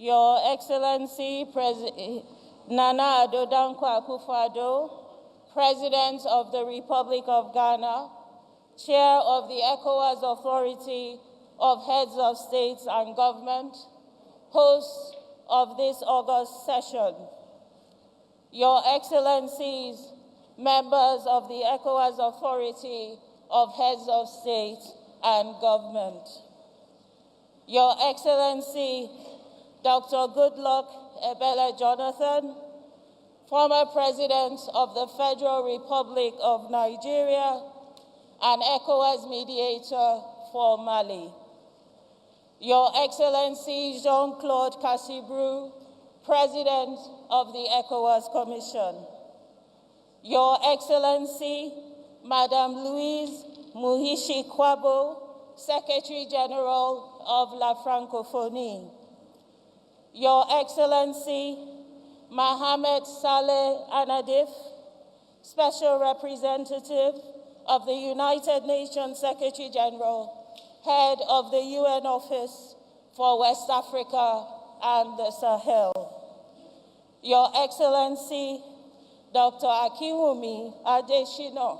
Your Excellency Nana Addo Dankwa Akufo-Addo, President of the Republic of Ghana, Chair of the ECOWAS Authority of Heads of States and Government, host of this August session, Your Excellencies, members of the ECOWAS Authority of Heads of State and Government, Your Excellency Dr. Goodluck Ebele Jonathan, former President of the Federal Republic of Nigeria and ECOWAS mediator for Mali, Your Excellency Jean-Claude Cassibrou, President of the ECOWAS Commission, Your Excellency Madame Louise Muhishi-Kwabo, Secretary General of la Francophonie, Your Excellency Mohamed Saleh Anadif, Special Representative of the United Nations Secretary General, Head of the UN Office for West Africa and the Sahel, Your Excellency Dr. Akufo-Addo,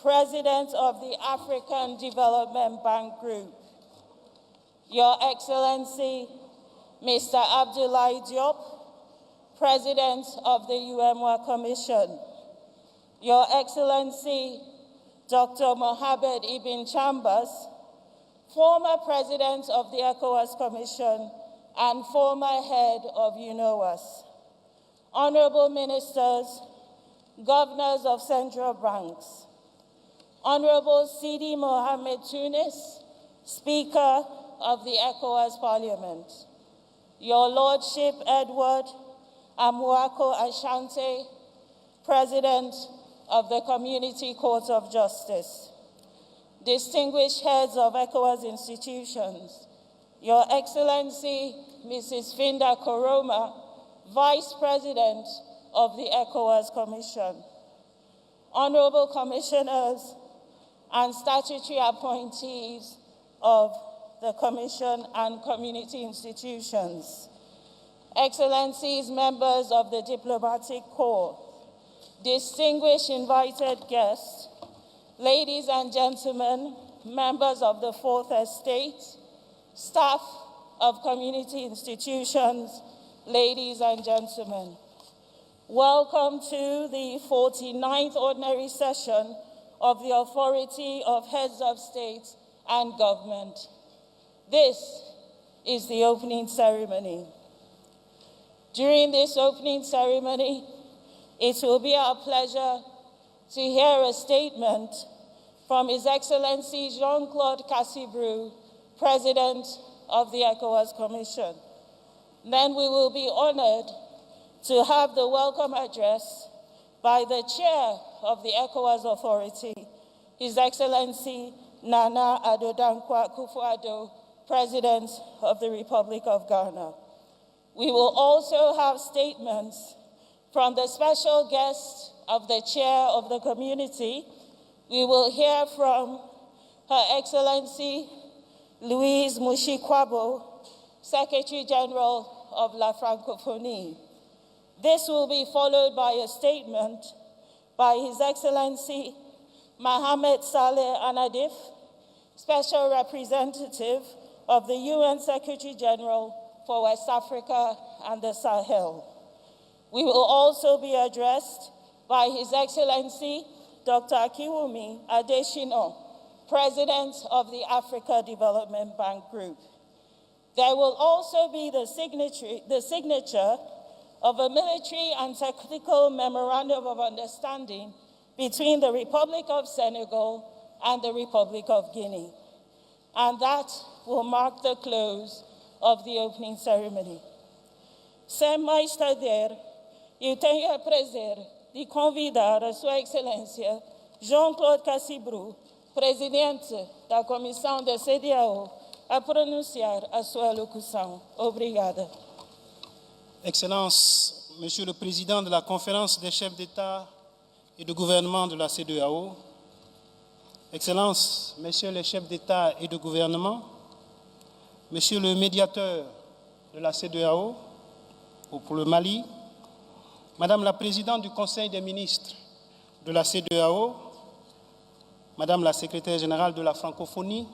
President of the African Development Bank Group, Your Excellency Mr. Abdoulaye Diop, President of the UNWA Commission, Your Excellency Dr. Mohamed Ibn Chambers, former President of the ECOWAS Commission and former head of UNOWAS, Honorable Ministers, Governors of Central Banks, Honorable Sidi Mohamed Tunis, Speaker of the ECOWAS Parliament, Your Lordship Edward Amuako Ashante, President of the Community Court of Justice, distinguished heads of ECOWAS institutions, Your Excellency Mrs. Finda Koroma, Vice President of the ECOWAS Commission, Honorable Commissioners and statutory appointees of the Commission and community institutions, Excellencies, members of the Diplomatic Corps, distinguished invited guests, ladies and gentlemen, members of the Fourth Estate, staff of community institutions, ladies and gentlemen. Welcome to the 49th Ordinary Session of the Authority of Heads of State and Government. This is the opening ceremony. During this opening ceremony, it will be our pleasure to hear a statement from His Excellency Jean-Claude Cassibrou, President of the ECOWAS Commission. Then we will be honored to have the welcome address by the Chair of the ECOWAS Authority, His Excellency Nana Addo Dankwa Akufo-Addo, President of the Republic of Ghana. We will also have statements from the special guest of the Chair of the Community. We will hear from Her Excellency Louise Muhishi-Kwabo, Secretary General of la Francophonie. This will be followed by a statement by His Excellency Mohamed Saleh Anadif, Special Representative of the UN Secretary General for West Africa and the Sahel. We will also be addressed by His Excellency Dr. Akufo-Addo, President of the Africa Development Bank Group. There will also be the signature of a military and technical memorandum of understanding between the Republic of Senegal and the Republic of Guinea. And that will mark the close of the opening ceremony. Sem mais tarde, eu tenho o prazer de convidar a Sua Excelência Jean-Claude Cassibrou, Presidente da Comissão da CEDEAO, a pronunciar a sua locução. Obrigada. Excellences, Monsieur le Président de la Conférence des chefs d'État et de gouvernement de la CEDEAO, Excellences, Messieurs les chefs d'État et de gouvernement, Monsieur le médiateur de la CEDEAO pour le Mali, Madame la Présidente du Conseil des ministres de la CEDEAO, Madame la Secrétaire générale de la Francophonie,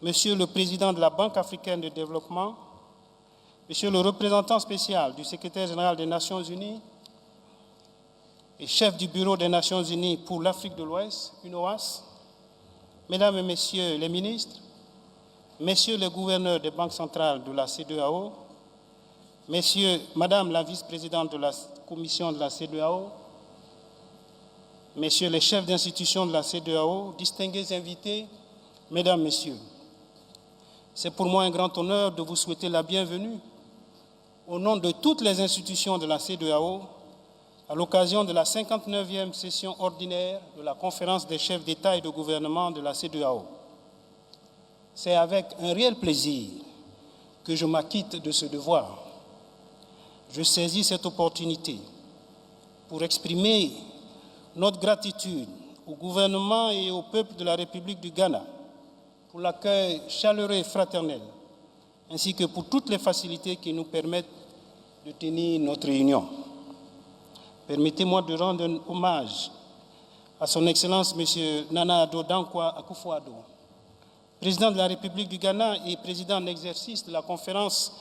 Monsieur le Président de la Banque africaine de développement, Monsieur le représentant spécial du Secrétaire général des Nations unies et chef du Bureau des Nations unies pour l'Afrique de l'Ouest, ECOWAS, Mesdames et Messieurs les ministres, Messieurs les gouverneurs des banques centrales de la CEDEAO, Madame la vice-présidente de la commission de la CEDEAO, Messieurs les chefs d'institution de la CEDEAO, distingués invités, Mesdames, Messieurs, c'est pour moi un grand honneur de vous souhaiter la bienvenue au nom de toutes les institutions de la CEDEAO à l'occasion de la 59e session ordinaire de la conférence des chefs d'État et de gouvernement de la CEDEAO. C'est avec un réel plaisir que je m'acquitte de ce devoir. Je saisis cette opportunité pour exprimer notre gratitude au gouvernement et au peuple de la République du Ghana pour l'accueil chaleureux et fraternel, ainsi que pour toutes les facilités qui nous permettent de tenir notre réunion. Permettez-moi de rendre un hommage à son Excellence M. Nana Addo Dankwa Akufo-Addo, président de la République du Ghana et président en exercice de la conférence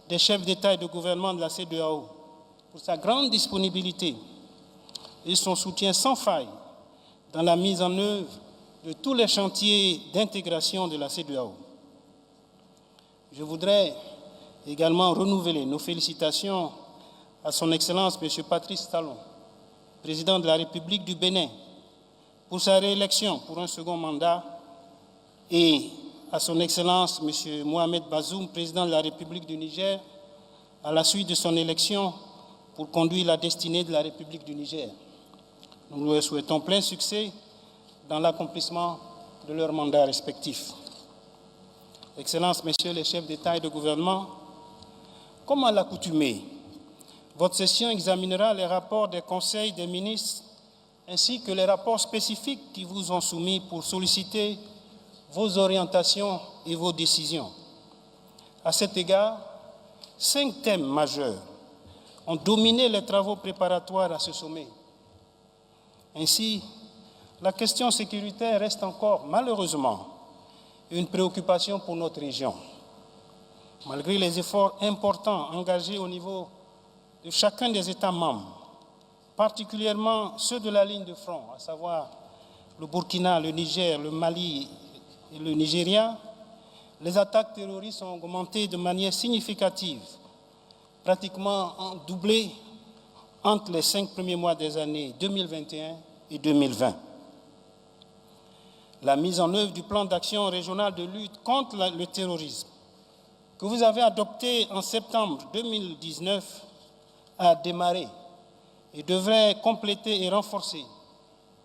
des chefs d'État et de gouvernement de la CEDEAO, pour sa grande disponibilité et son soutien sans faille dans la mise en œuvre de tous les chantiers d'intégration de la CEDEAO. Je voudrais également renouveler nos félicitations à son Excellence M. Patrice Talon, président de la République du Bénin, pour sa réélection pour un second mandat, et à son Excellence M. Mohamed Bazoum, président de la République du Niger, à la suite de son élection pour conduire la destinée de la République du Niger. Nous leur souhaitons plein succès dans l'accomplissement de leurs mandats respectifs. Excellences, Messieurs les chefs d'État et de gouvernement, comme à l'accoutumée, votre session examinera les rapports des conseils des ministres ainsi que les rapports spécifiques qui vous ont soumis pour solliciter vos orientations et vos décisions. À cet égard, 5 thèmes majeurs ont dominé les travaux préparatoires à ce sommet. Ainsi, la question sécuritaire reste encore, malheureusement, une préoccupation pour notre région. Malgré les efforts importants engagés au niveau de chacun des États membres, particulièrement ceux de la ligne de front, à savoir le Burkina, le Niger, le Mali et le Nigeria, les attaques terroristes ont augmenté de manière significative, pratiquement doublé entre les 5 premiers mois des années 2021 et 2020. La mise en œuvre du plan d'action régional de lutte contre le terrorisme que vous avez adopté en septembre 2019 a démarré et devrait compléter et renforcer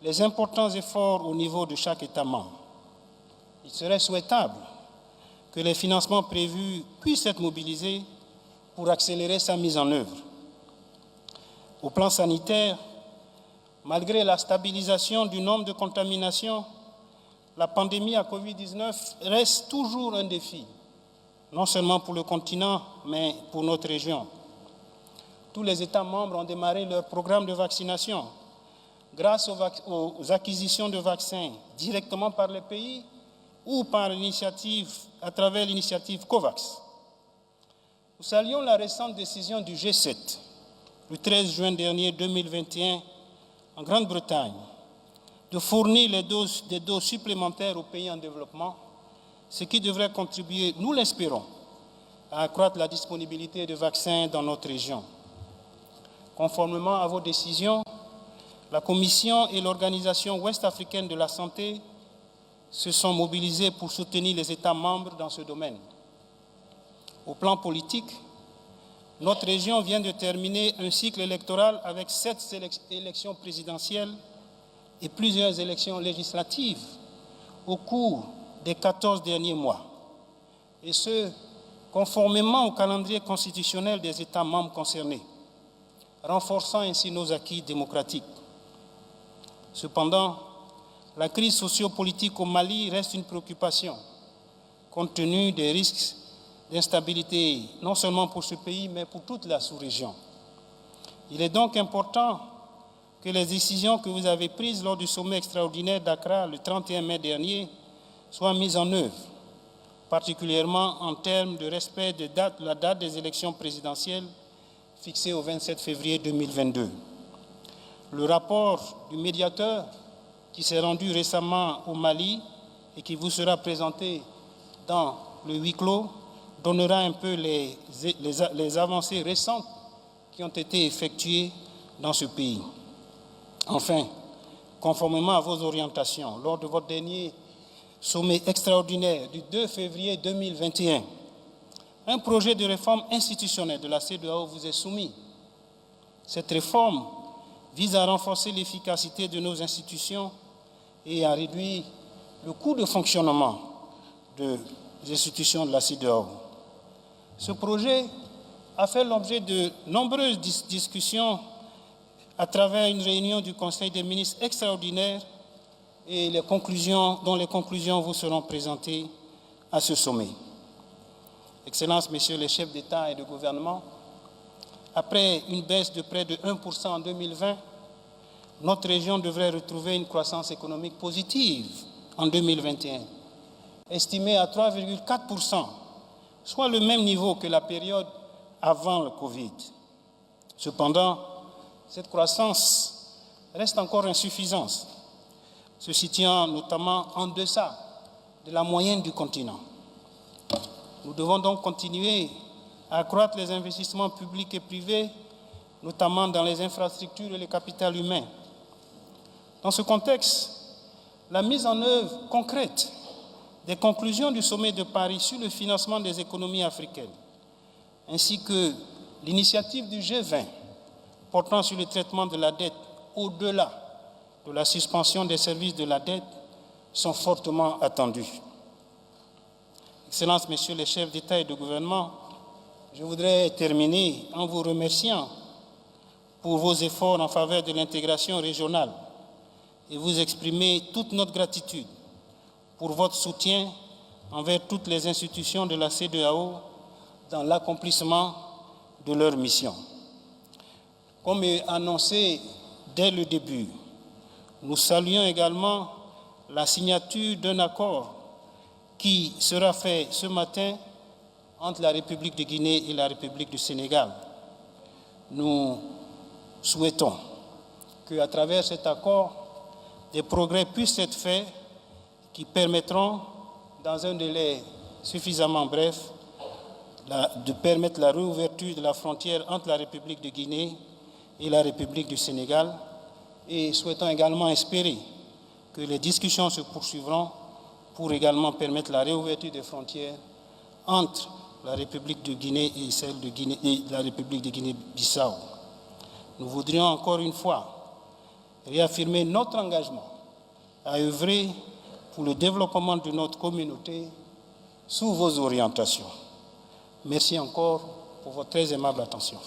les importants efforts au niveau de chaque État membre. Il serait souhaitable que les financements prévus puissent être mobilisés pour accélérer sa mise en œuvre. Au plan sanitaire, malgré la stabilisation du nombre de contaminations, la pandémie à Covid-19 reste toujours un défi, non seulement pour le continent, mais pour notre région. Tous les États membres ont démarré leur programme de vaccination grâce aux acquisitions de vaccins directement par les pays ou par à travers l'initiative COVAX. Nous saluons la récente décision du G7, le 13 juin dernier 2021, en Grande-Bretagne, de fournir des doses supplémentaires aux pays en développement, ce qui devrait contribuer, nous l'espérons, à accroître la disponibilité de vaccins dans notre région. Conformément à vos décisions, la Commission et l'Organisation ouest-africaine de la santé se sont mobilisés pour soutenir les États membres dans ce domaine. Au plan politique, notre région vient de terminer un cycle électoral avec 7 élections présidentielles et plusieurs élections législatives au cours des 14 derniers mois, et ce, conformément au calendrier constitutionnel des États membres concernés, renforçant ainsi nos acquis démocratiques. Cependant, la crise sociopolitique au Mali reste une préoccupation, compte tenu des d'instabilité, non seulement pour ce pays, mais pour toute la sous-région. Il est donc important que les décisions que vous avez prises lors du sommet extraordinaire d'Accra le 31 mai dernier soient mises en œuvre, particulièrement en termes de respect de la date des élections présidentielles fixée au 27 février 2022. Le rapport du médiateur qui s'est rendu récemment au Mali et qui vous sera présenté dans le huis clos donnera un peu les avancées récentes qui ont été effectuées dans ce pays. Enfin, conformément à vos orientations, lors de votre dernier sommet extraordinaire du 2 février 2021, un projet de réforme institutionnelle de la CEDEAO vous est soumis. Cette réforme vise à renforcer l'efficacité de nos institutions et à réduire le coût de fonctionnement des institutions de la CEDEAO. Ce projet a fait l'objet de nombreuses discussions à travers une réunion du Conseil des ministres extraordinaire et dont les conclusions vous seront présentées à ce sommet. Excellences, Messieurs les chefs d'État et de gouvernement, après une baisse de près de 1% en 2020, notre région devrait retrouver une croissance économique positive en 2021, estimée à 3,4%, soit le même niveau que la période avant le Covid. Cependant, cette croissance reste encore insuffisante, se situant notamment en deçà de la moyenne du continent. Nous devons donc continuer à accroître les investissements publics et privés, notamment dans les infrastructures et le capital humain. Dans ce contexte, la mise en œuvre concrète des conclusions du sommet de Paris sur le financement des économies africaines, ainsi que l'initiative du G20 portant sur le traitement de la dette au-delà de la suspension des services de la dette sont fortement attendues. Excellences, Messieurs les chefs d'État et de gouvernement, je voudrais terminer en vous remerciant pour vos efforts en faveur de l'intégration régionale et vous exprimer toute notre gratitude pour votre soutien envers toutes les institutions de la CEDEAO dans l'accomplissement de leur mission. Comme annoncé dès le début, nous saluons également la signature d'un accord qui sera fait ce matin entre la République de Guinée et la République du Sénégal. Nous souhaitons qu'à travers cet accord, des progrès puissent être faits qui permettront, dans un délai suffisamment bref, de permettre la réouverture de la frontière entre la République de Guinée et la République du Sénégal, et souhaitons également espérer que les discussions se poursuivront pour également permettre la réouverture des frontières entre la République de Guinée et celle de Guinée et la République de Guinée-Bissau. Nous voudrions encore une fois réaffirmer notre engagement à œuvrer pour le développement de notre communauté sous vos orientations. Merci encore pour votre très aimable attention.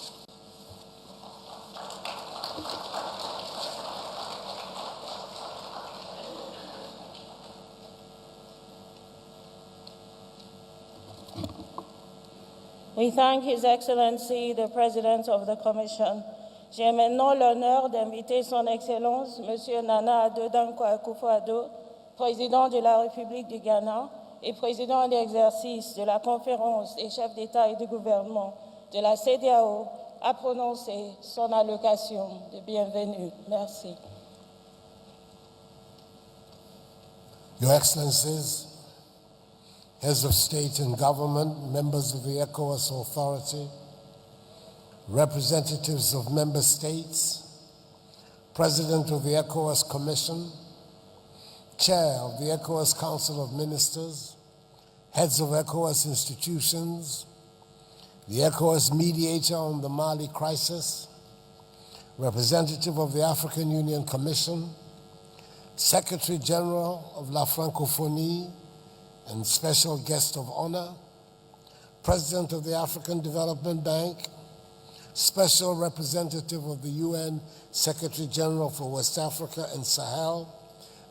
We thank His Excellency, the President of the Commission. J'ai maintenant l'honneur d'inviter Son Excellence, M. Nana Addo Dankwa Akufo-Addo, Président de la République du Ghana et Président en exercice de la Conférence des chefs d'État et de gouvernement de la CEDEAO, à prononcer son allocation de bienvenue. Merci. Your Excellencies, Heads of State and Government, members of the ECOWAS Authority, representatives of member states, President of the ECOWAS Commission, Chair of the ECOWAS Council of Ministers, heads of ECOWAS institutions, the ECOWAS mediator on the Mali crisis, representative of the African Union Commission, Secretary General of La Francophonie and special guest of honor, President of the African Development Bank, Special Representative of the UN Secretary General for West Africa and Sahel,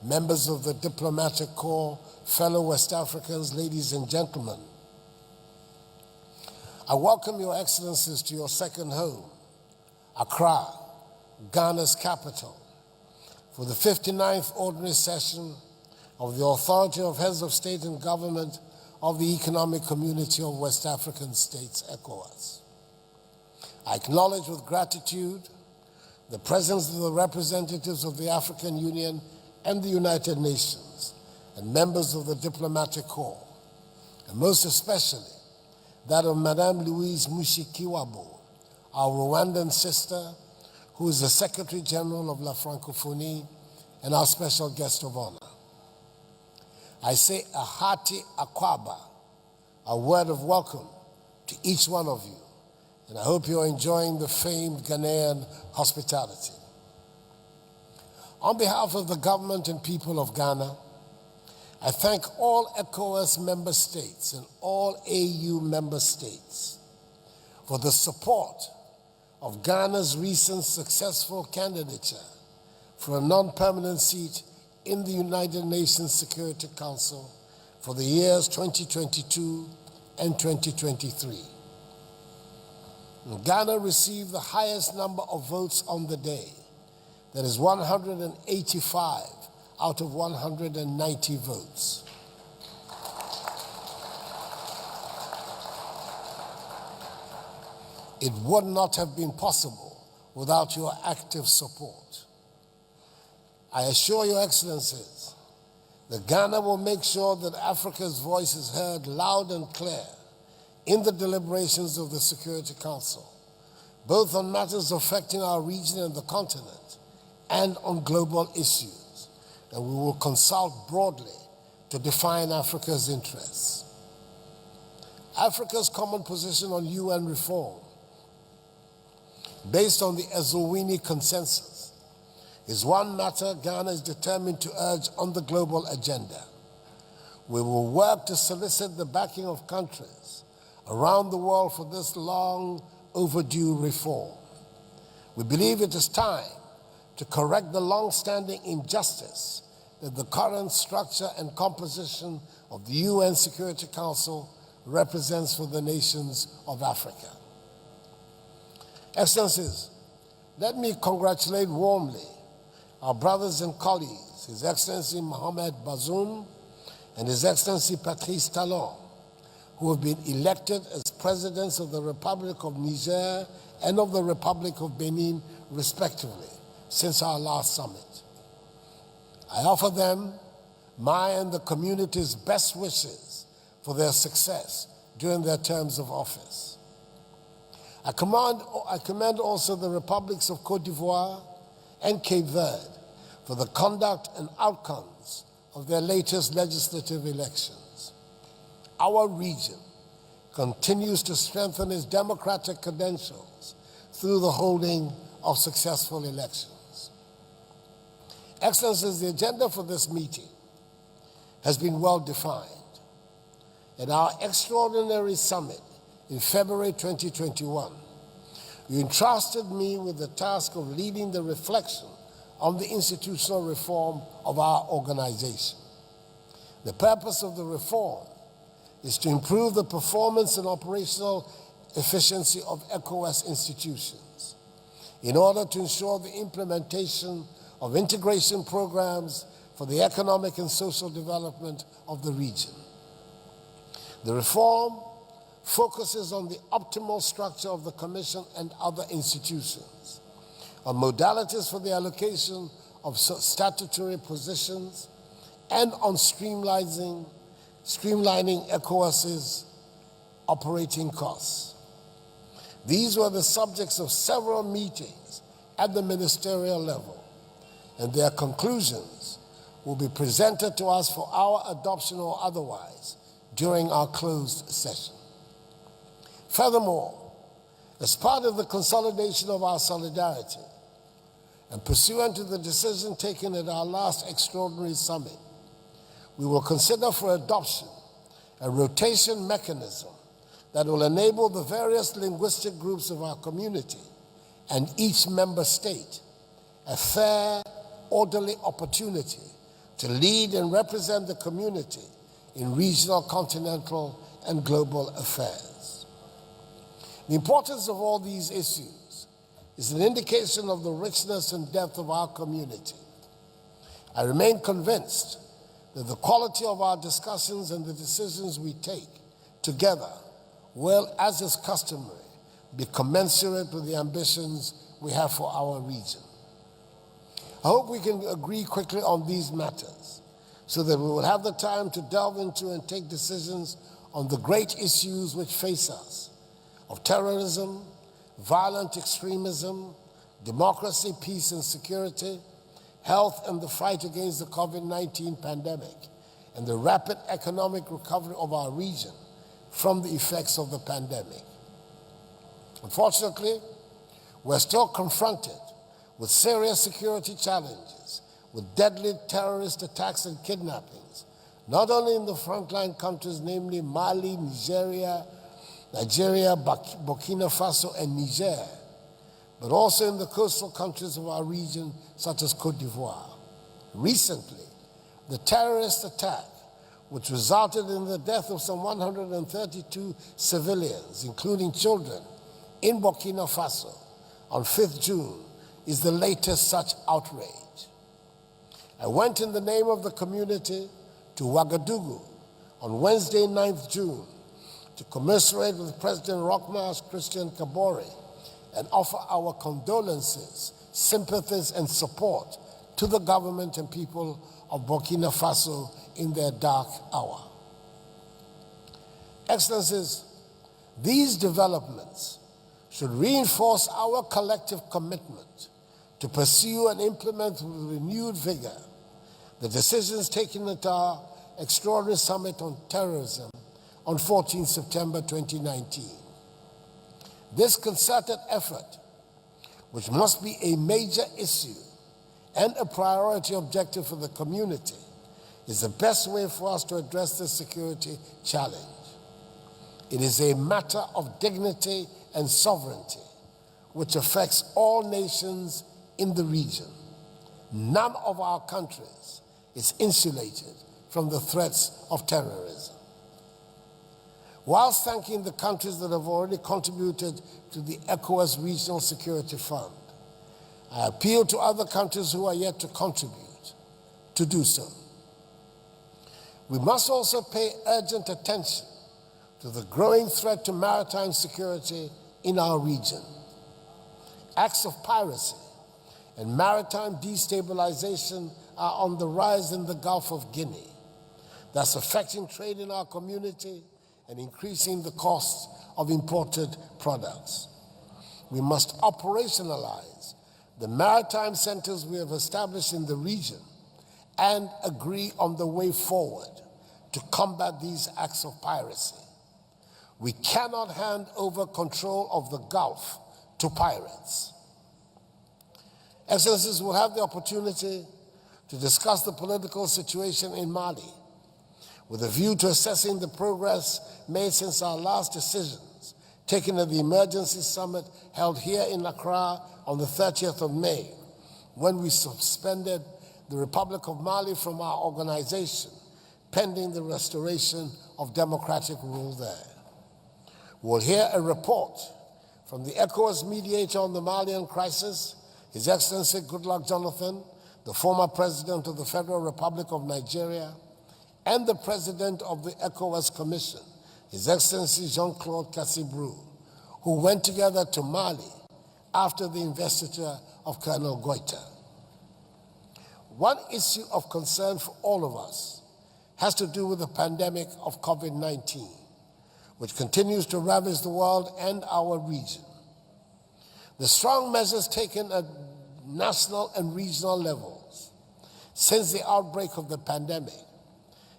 members of the Diplomatic Corps, fellow West Africans, ladies and gentlemen. I welcome your excellencies to your second home, Accra, Ghana's capital, for the 59th ordinary session of the Authority of Heads of State and Government of the Economic Community of West African States, ECOWAS. I acknowledge with gratitude the presence of the representatives of the African Union and the United Nations and members of the diplomatic corps, and most especially that of Madame Louise Mushikiwabo, our Rwandan sister, who is the Secretary General of La Francophonie and our special guest of honor. I say a hearty akwaba, a word of welcome to each one of you, and I hope you're enjoying the famed Ghanaian hospitality. On behalf of the government and people of Ghana, I thank all ECOWAS member states and all AU member states for the support of Ghana's recent successful candidature for a non-permanent seat in the United Nations Security Council for the years 2022 and 2023. Ghana received the highest number of votes on the day, that is 185 out of 190 votes. It would not have been possible without your active support. I assure your excellencies that Ghana will make sure that Africa's voice is heard loud and clear in the deliberations of the Security Council, both on matters affecting our region and the continent and on global issues. And we will consult broadly to define Africa's interests. Africa's common position on UN reform, based on the Ezulwini Consensus, is one matter Ghana is determined to urge on the global agenda. We will work to solicit the backing of countries around the world for this long overdue reform. We believe it is time to correct the long-standing injustice that the current structure and composition of the UN Security Council represents for the nations of Africa. Excellencies, let me congratulate warmly our brothers and colleagues, His Excellency Mohamed Bazoum and His Excellency Patrice Talon, who have been elected as presidents of the Republic of Niger and of the Republic of Benin, respectively, since our last summit. I offer them my and the community's best wishes for their success during their terms of office. I commend also the Republics of Côte d'Ivoire and Cape Verde for the conduct and outcomes of their latest legislative elections. Our region continues to strengthen its democratic credentials through the holding of successful elections. Excellencies, the agenda for this meeting has been well defined. At our extraordinary summit in February 2021, you entrusted me with the task of leading the reflection on the institutional reform of our organization. The purpose of the reform is to improve the performance and operational efficiency of ECOWAS institutions in order to ensure the implementation of integration programs for the economic and social development of the region. The reform focuses on the optimal structure of the Commission and other institutions, on modalities for the allocation of statutory positions, and on streamlining ECOWAS's operating costs. These were the subjects of several meetings at the ministerial level, and their conclusions will be presented to us for our adoption or otherwise during our closed session. Furthermore, as part of the consolidation of our solidarity and pursuant to the decision taken at our last extraordinary summit, we will consider for adoption a rotation mechanism that will enable the various linguistic groups of our community and each member state a fair, orderly opportunity to lead and represent the community in regional, continental, and global affairs. The importance of all these issues is an indication of the richness and depth of our community. I remain convinced that the quality of our discussions and the decisions we take together will, as is customary, be commensurate with the ambitions we have for our region. I hope we can agree quickly on these matters so that we will have the time to delve into and take decisions on the great issues which face us, of terrorism, violent extremism, democracy, peace and security, health and the fight against the COVID-19 pandemic, and the rapid economic recovery of our region from the effects of the pandemic. Unfortunately, we're still confronted with serious security challenges, with deadly terrorist attacks and kidnappings, not only in the frontline countries, namely Mali, Nigeria, Burkina Faso, and Niger, but also in the coastal countries of our region, such as Côte d'Ivoire. Recently, the terrorist attack, which resulted in the death of some 132 civilians, including children, in Burkina Faso on 5th June, is the latest such outrage. I went in the name of the community to Ouagadougou on Wednesday, 9th June, to commiserate with President Rochmar's Christian Kabore and offer our condolences, sympathies, and support to the government and people of Burkina Faso in their dark hour. Excellencies, these developments should reinforce our collective commitment to pursue and implement with renewed vigor the decisions taken at our extraordinary summit on terrorism on 14 September 2019. This concerted effort, which must be a major issue and a priority objective for the community, is the best way for us to address this security challenge. It is a matter of dignity and sovereignty, which affects all nations in the region. None of our countries is insulated from the threats of terrorism. Whilst thanking the countries that have already contributed to the ECOWAS Regional Security Fund, I appeal to other countries who are yet to contribute to do so. We must also pay urgent attention to the growing threat to maritime security in our region. Acts of piracy and maritime destabilization are on the rise in the Gulf of Guinea. That's affecting trade in our community and increasing the cost of imported products. We must operationalize the maritime centers we have established in the region and agree on the way forward to combat these acts of piracy. We cannot hand over control of the Gulf to pirates. Excellencies, we'll have the opportunity to discuss the political situation in Mali with a view to assessing the progress made since our last decisions taken at the emergency summit held here in Accra on the 30th of May, when we suspended the Republic of Mali from our organization, pending the restoration of democratic rule there. We'll hear a report from the ECOWAS mediator on the Malian crisis, His Excellency Goodluck Jonathan, the former President of the Federal Republic of Nigeria, and the President of the ECOWAS Commission, His Excellency Jean-Claude Cassibrou, who went together to Mali after the investiture of Colonel Goita. One issue of concern for all of us has to do with the pandemic of COVID-19, which continues to ravage the world and our region. The strong measures taken at national and regional levels since the outbreak of the pandemic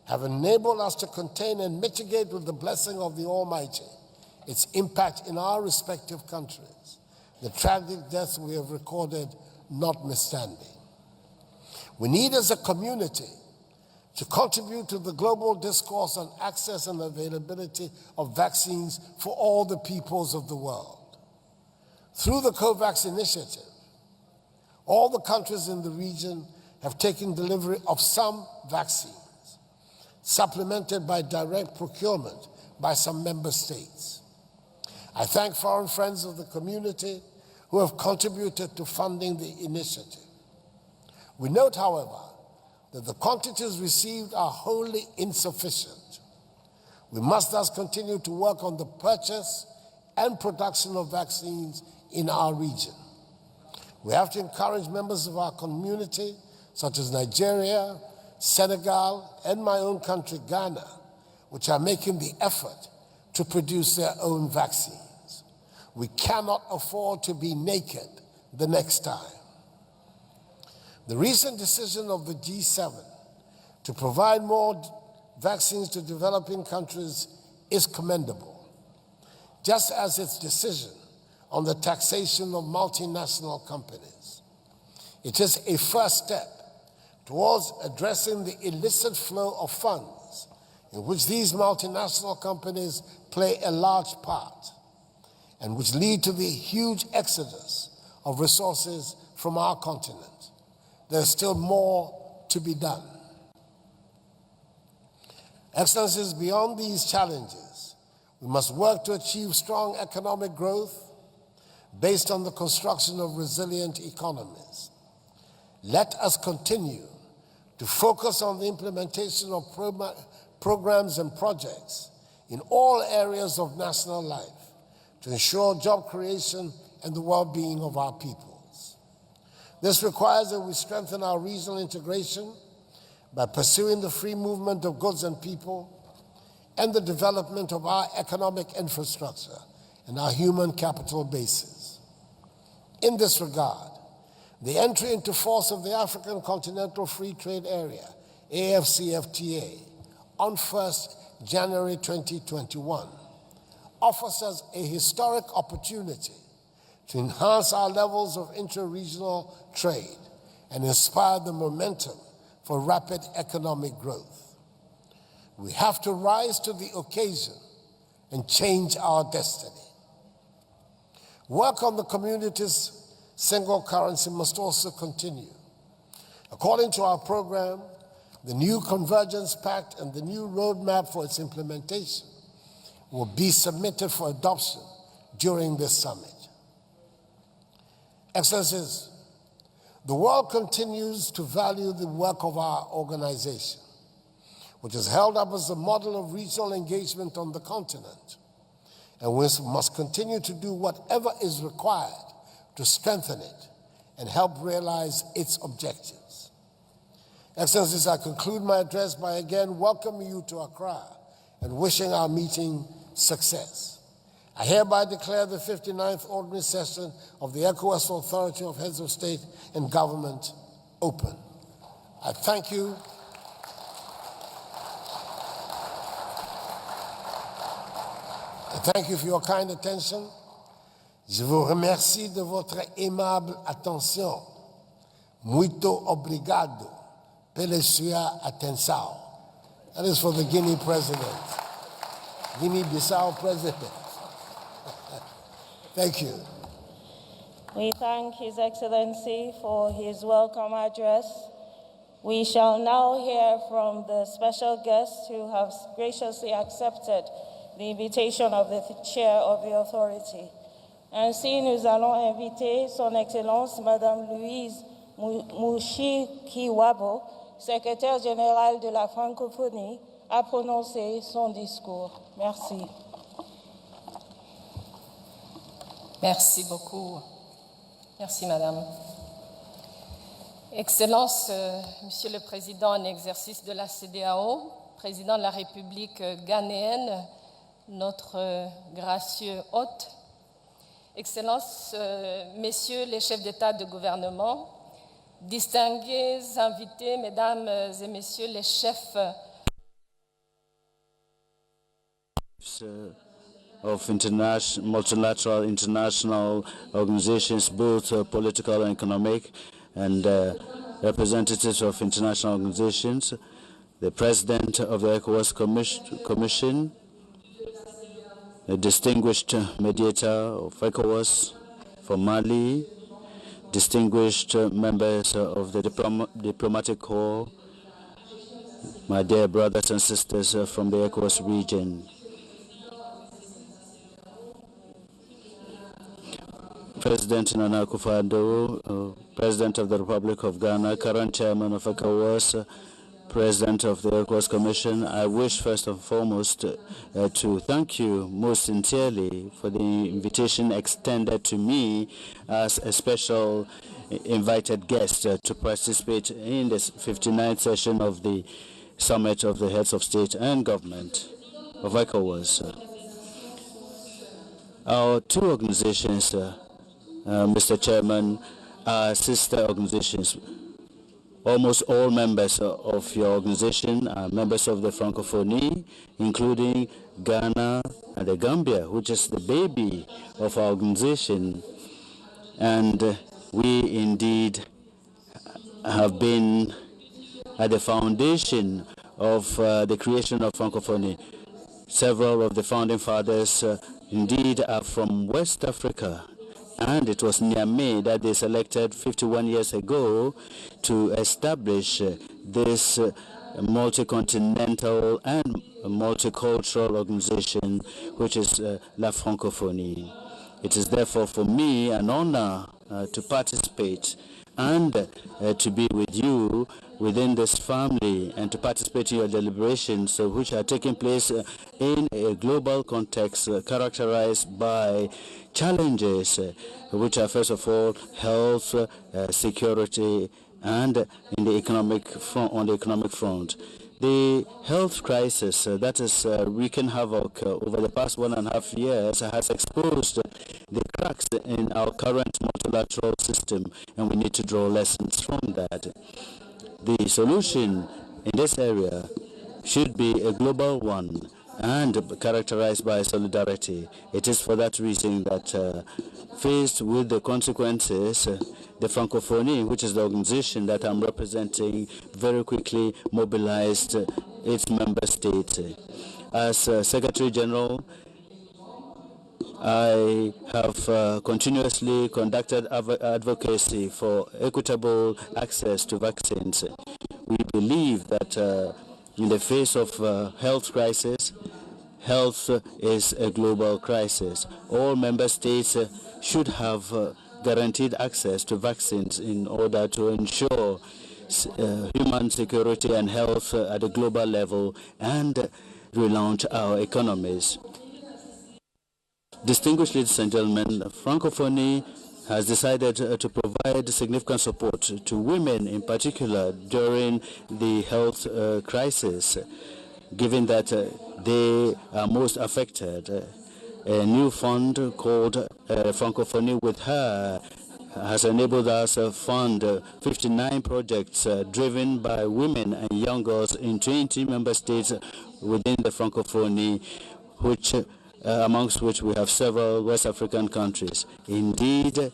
have enabled us to contain and mitigate, with the blessing of the Almighty, its impact in our respective countries, the tragic deaths we have recorded notwithstanding. We need, as a community, to contribute to the global discourse on access and availability of vaccines for all the peoples of the world. Through the COVAX initiative, all the countries in the region have taken delivery of some vaccines, supplemented by direct procurement by some member states. I thank foreign friends of the community who have contributed to funding the initiative. We note, however, that the quantities received are wholly insufficient. We must thus continue to work on the purchase and production of vaccines in our region. We have to encourage members of our community, such as Nigeria, Senegal, and my own country, Ghana, which are making the effort to produce their own vaccines. We cannot afford to be naked the next time. The recent decision of the G7 to provide more vaccines to developing countries is commendable, just as its decision on the taxation of multinational companies. It is a first step towards addressing the illicit flow of funds in which these multinational companies play a large part and which lead to the huge exodus of resources from our continent. There's still more to be done. Excellencies, beyond these challenges, we must work to achieve strong economic growth based on the construction of resilient economies. Let us continue to focus on the implementation of programs and projects in all areas of national life to ensure job creation and the well-being of our peoples. This requires that we strengthen our regional integration by pursuing the free movement of goods and people and the development of our economic infrastructure and our human capital bases. In this regard, the entry into force of the African Continental Free Trade Area, AFCFTA, on 1st January 2021, offers us a historic opportunity to enhance our levels of intra-regional trade and inspire the momentum for rapid economic growth. We have to rise to the occasion and change our destiny. Work on the community's single currency must also continue. According to our program, the new Convergence Pact and the new roadmap for its implementation will be submitted for adoption during this summit. Excellencies, the world continues to value the work of our organization, which is held up as a model of regional engagement on the continent, and we must continue to do whatever is required to strengthen it and help realize its objectives. Excellencies, I conclude my address by again welcoming you to Accra and wishing our meeting success. I hereby declare the 59th Ordinary Session of the ECOWAS Authority of Heads of State and Government open. I thank you. I thank you for your kind attention. Je vous remercie de votre aimable attention. Muito obrigado pela sua atenção. That is for the Guinea President. Guinea-Bissau President. Thank you. We thank His Excellency for his welcome address. We shall now hear from the special guests who have graciously accepted the invitation of the Chair of the Authority. Ainsi, nous allons inviter Son Excellence Madame Louise Mushikiwabo, Secrétaire générale de la Francophonie, à prononcer son discours. Merci. Merci beaucoup. Merci, Madame. Excellence, Monsieur le Président en exercice de la CEDEAO, Président de la République ghanéenne, notre gracieux hôte, Excellences, Messieurs les chefs d'État de gouvernement, distingués invités, Mesdames et Messieurs les chefs of multilateral international organizations, both political and economic, and representatives of international organizations, the President of the ECOWAS Commission, the distinguished mediator of ECOWAS for Mali, distinguished members of the diplomatic corps, my dear brothers and sisters from the ECOWAS region. President Nana Akufo-Addo, President of the Republic of Ghana, current Chairman of ECOWAS, President of the ECOWAS Commission, I wish first and foremost to thank you most sincerely for the invitation extended to me as a special invited guest to participate in this 59th session of the Summit of the Heads of State and Government of ECOWAS. Our two organizations, Mr. Chairman, are sister organizations. Almost all members of your organization are members of the Francophonie, including Ghana and the Gambia, which is the baby of our organization. And we indeed have been at the foundation of the creation of Francophonie. Several of the founding fathers indeed are from West Africa. And it was Niamey that they selected 51 years ago to establish this multi-continental and multicultural organization, which is La Francophonie. It is therefore for me an honor to participate and to be with you within this family and to participate in your deliberations which are taking place in a global context characterized by challenges which are first of all health, security, and in the economic front, on the economic front. The health crisis that is wreaking havoc over the past 1.5 years has exposed the cracks in our current multilateral system, and we need to draw lessons from that. The solution in this area should be a global one and characterized by solidarity. It is for that reason that faced with the consequences, the Francophonie, which is the organization that I'm representing, very quickly mobilized its member states. As Secretary General, I have continuously conducted advocacy for equitable access to vaccines. We believe that in the face of health crisis, health is a global crisis. All member states should have guaranteed access to vaccines in order to ensure human security and health at a global level and relaunch our economies. Distinguished ladies and gentlemen, Francophonie has decided to provide significant support to women in particular during the health crisis, given that they are most affected. A new fund called Francophonie with Her has enabled us to fund 59 projects driven by women and young girls in 20 member states within the Francophonie, which amongst which we have several West African countries. Indeed,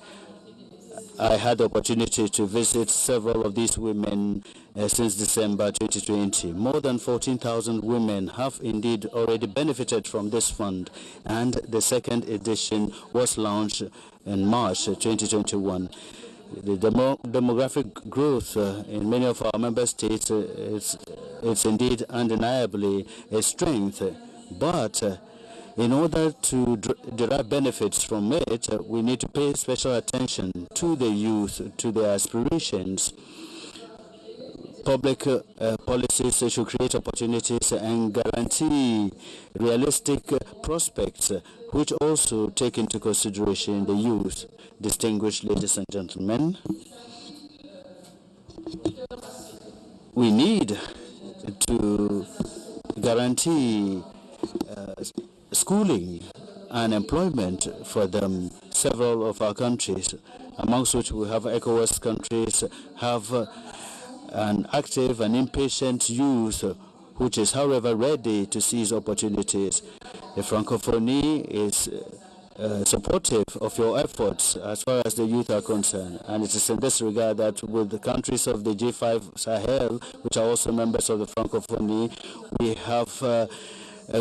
I had the opportunity to visit several of these women since December 2020. More than 14,000 women have indeed already benefited from this fund, and the second edition was launched in March 2021. The demographic growth in many of our member states it's indeed undeniably a strength, but in order to derive benefits from it, we need to pay special attention to the youth, to their aspirations. Public policies should create opportunities and guarantee realistic prospects, which also take into consideration the youth. Distinguished ladies and gentlemen, we need to guarantee schooling and employment for them. Several of our countries, amongst which we have ECOWAS countries, have an active and impatient youth which is, however, ready to seize opportunities. The Francophonie is supportive of your efforts as far as the youth are concerned, and it is in this regard that with the countries of the G5 Sahel, which are also members of the Francophonie, we have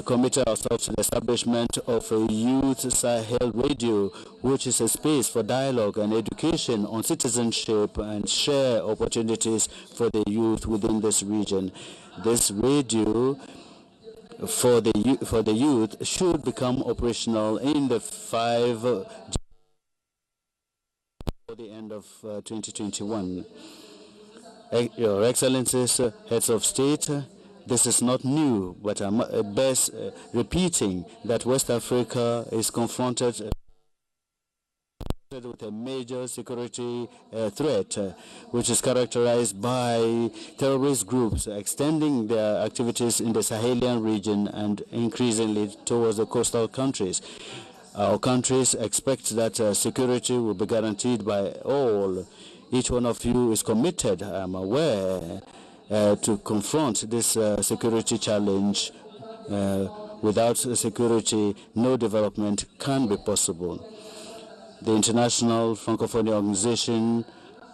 committed ourselves to the establishment of a Youth Sahel Radio, which is a space for dialogue and education on citizenship and share opportunities for the youth within this region. This radio for the youth should become operational in the 5 before the end of 2021. Your Excellencies, heads of state, this is not new, but I best repeating that West Africa is confronted with a major security threat, which is characterized by terrorist groups extending their activities in the Sahelian region and increasingly towards the coastal countries. Our countries expect that security will be guaranteed by all. Each one of you is committed, I'm aware, to confront this security challenge. Without security, no development can be possible. The International Francophonie Organization,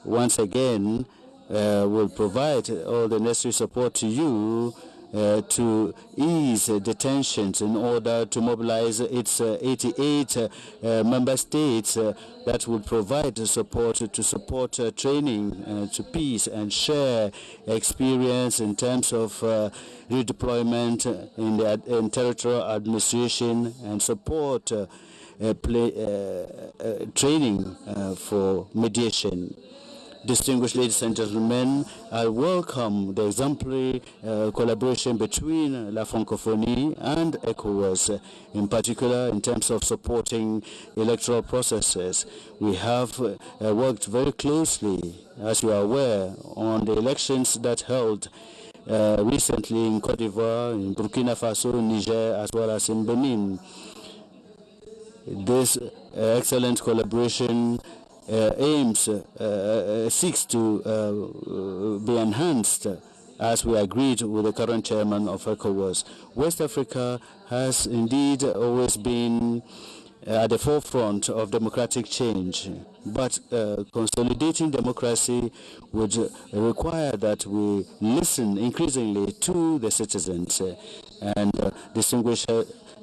once again, will provide all the necessary support to you to ease the tensions in order to mobilize its 88 member states that would provide support to support training to peace and share experience in terms of redeployment in territorial administration and support training for mediation. Distinguished ladies and gentlemen, I welcome the exemplary collaboration between La Francophonie and ECOWAS, in particular in terms of supporting electoral processes. We have worked very closely, as you are aware, on the elections that held recently in Côte d'Ivoire, in Burkina Faso, Niger, as well as in Benin. This excellent collaboration seeks to be enhanced as we agreed with the current chairman of ECOWAS. West Africa has indeed always been at the forefront of democratic change, but consolidating democracy would require that we listen increasingly to the citizens and distinguished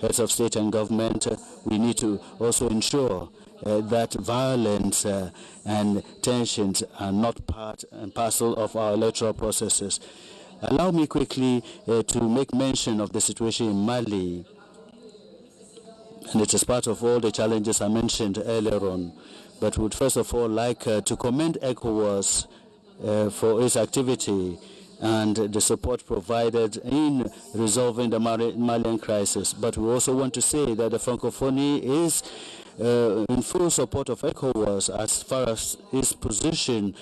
heads of state and government. We need to also ensure that violence and tensions are not part and parcel of our electoral processes. Allow me quickly to make mention of the situation in Mali. And it is part of all the challenges I mentioned earlier on. But would first of all like to commend ECOWAS for its activity and the support provided in resolving the Malian crisis. But we also want to say that the Francophonie is in full support of ECOWAS as far as its position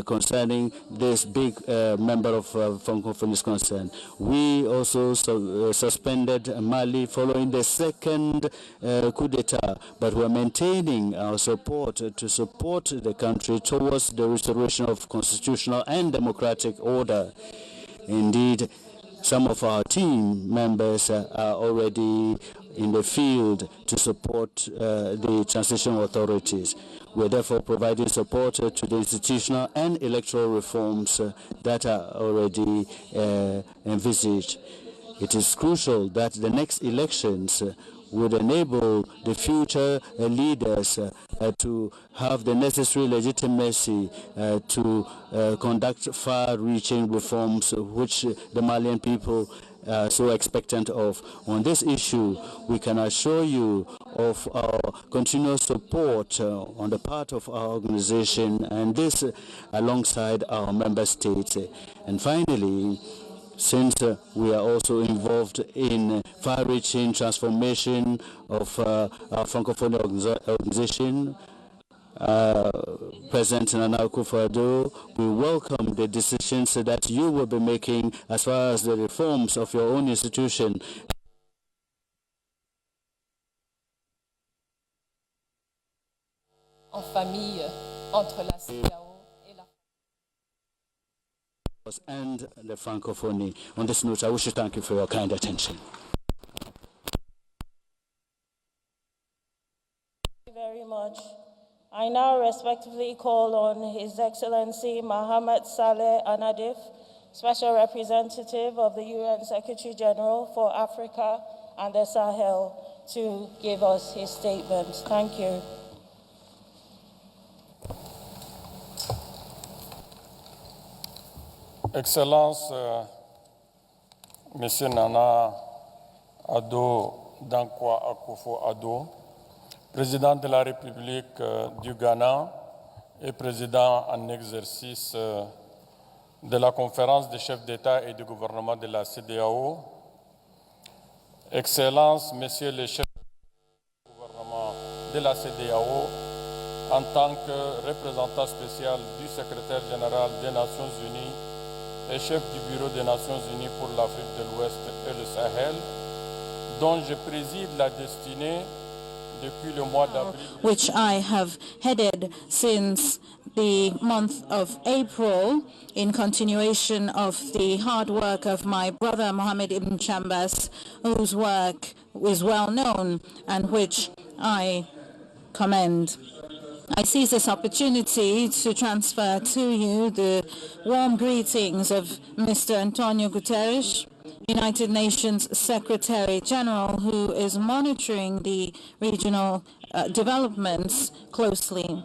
concerning this big member of Francophonie is concerned. We also suspended Mali following the second coup d'etat, but we're maintaining our support to support the country towards the restoration of constitutional and democratic order. Indeed, some of our team members are already in the field to support the transitional authorities. We're therefore providing support to the institutional and electoral reforms that are already envisaged. It is crucial that the next elections would enable the future leaders to have the necessary legitimacy to conduct far-reaching reforms which the Malian people are so expectant of. On this issue, we can assure you of our continuous support on the part of our organization, and this alongside our member states. And finally, since we are also involved in far-reaching transformation of our Francophonie organization, President Akufo-Addo, we welcome the decisions that you will be making as far as the reforms of your own institution. En famille, entre la CEDEAO et la and the Francophonie. On this note, I wish to thank you for your kind attention. Thank you very much. I now respectfully call on His Excellency Mohamed Saleh Anadif, Special Representative of the UN Secretary General for Africa and the Sahel, to give us his statement. Thank you. Excellence, Monsieur Nana Addo Dankwa Akufo-Addo, Président de la République du Ghana, et président en exercice de la conférence des chefs d'État et de gouvernement de la CEDEAO, Excellences, Messieurs les chefs du gouvernement de la CEDEAO, en tant que représentant spécial du secrétaire général des Nations Unies et chef du Bureau des Nations Unies pour l'Afrique de l'Ouest et le Sahel, dont je préside la destinée depuis le mois d'avril. Which I have headed since the month of April, in continuation of the hard work of my brother Mohammed Ibn Chambas, whose work is well known and which I commend. I seize this opportunity to transfer to you the warm greetings of Mr. Antonio Guterres, United Nations Secretary General, who is monitoring the regional developments closely.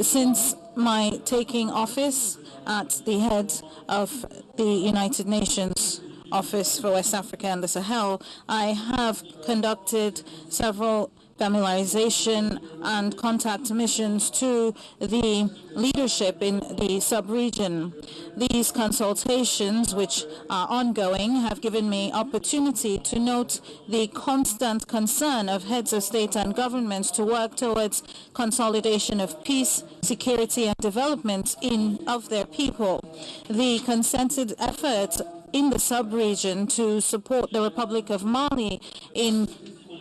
Since my taking office at the head of the United Nations Office for West Africa and the Sahel, I have conducted several familiarization and contact missions to the leadership in the sub-region. These consultations, which are ongoing, have given me opportunity to note the constant concern of heads of state and governments to work towards consolidation of peace, security, and development of their people. The concerted effort in the sub-region to support the Republic of Mali in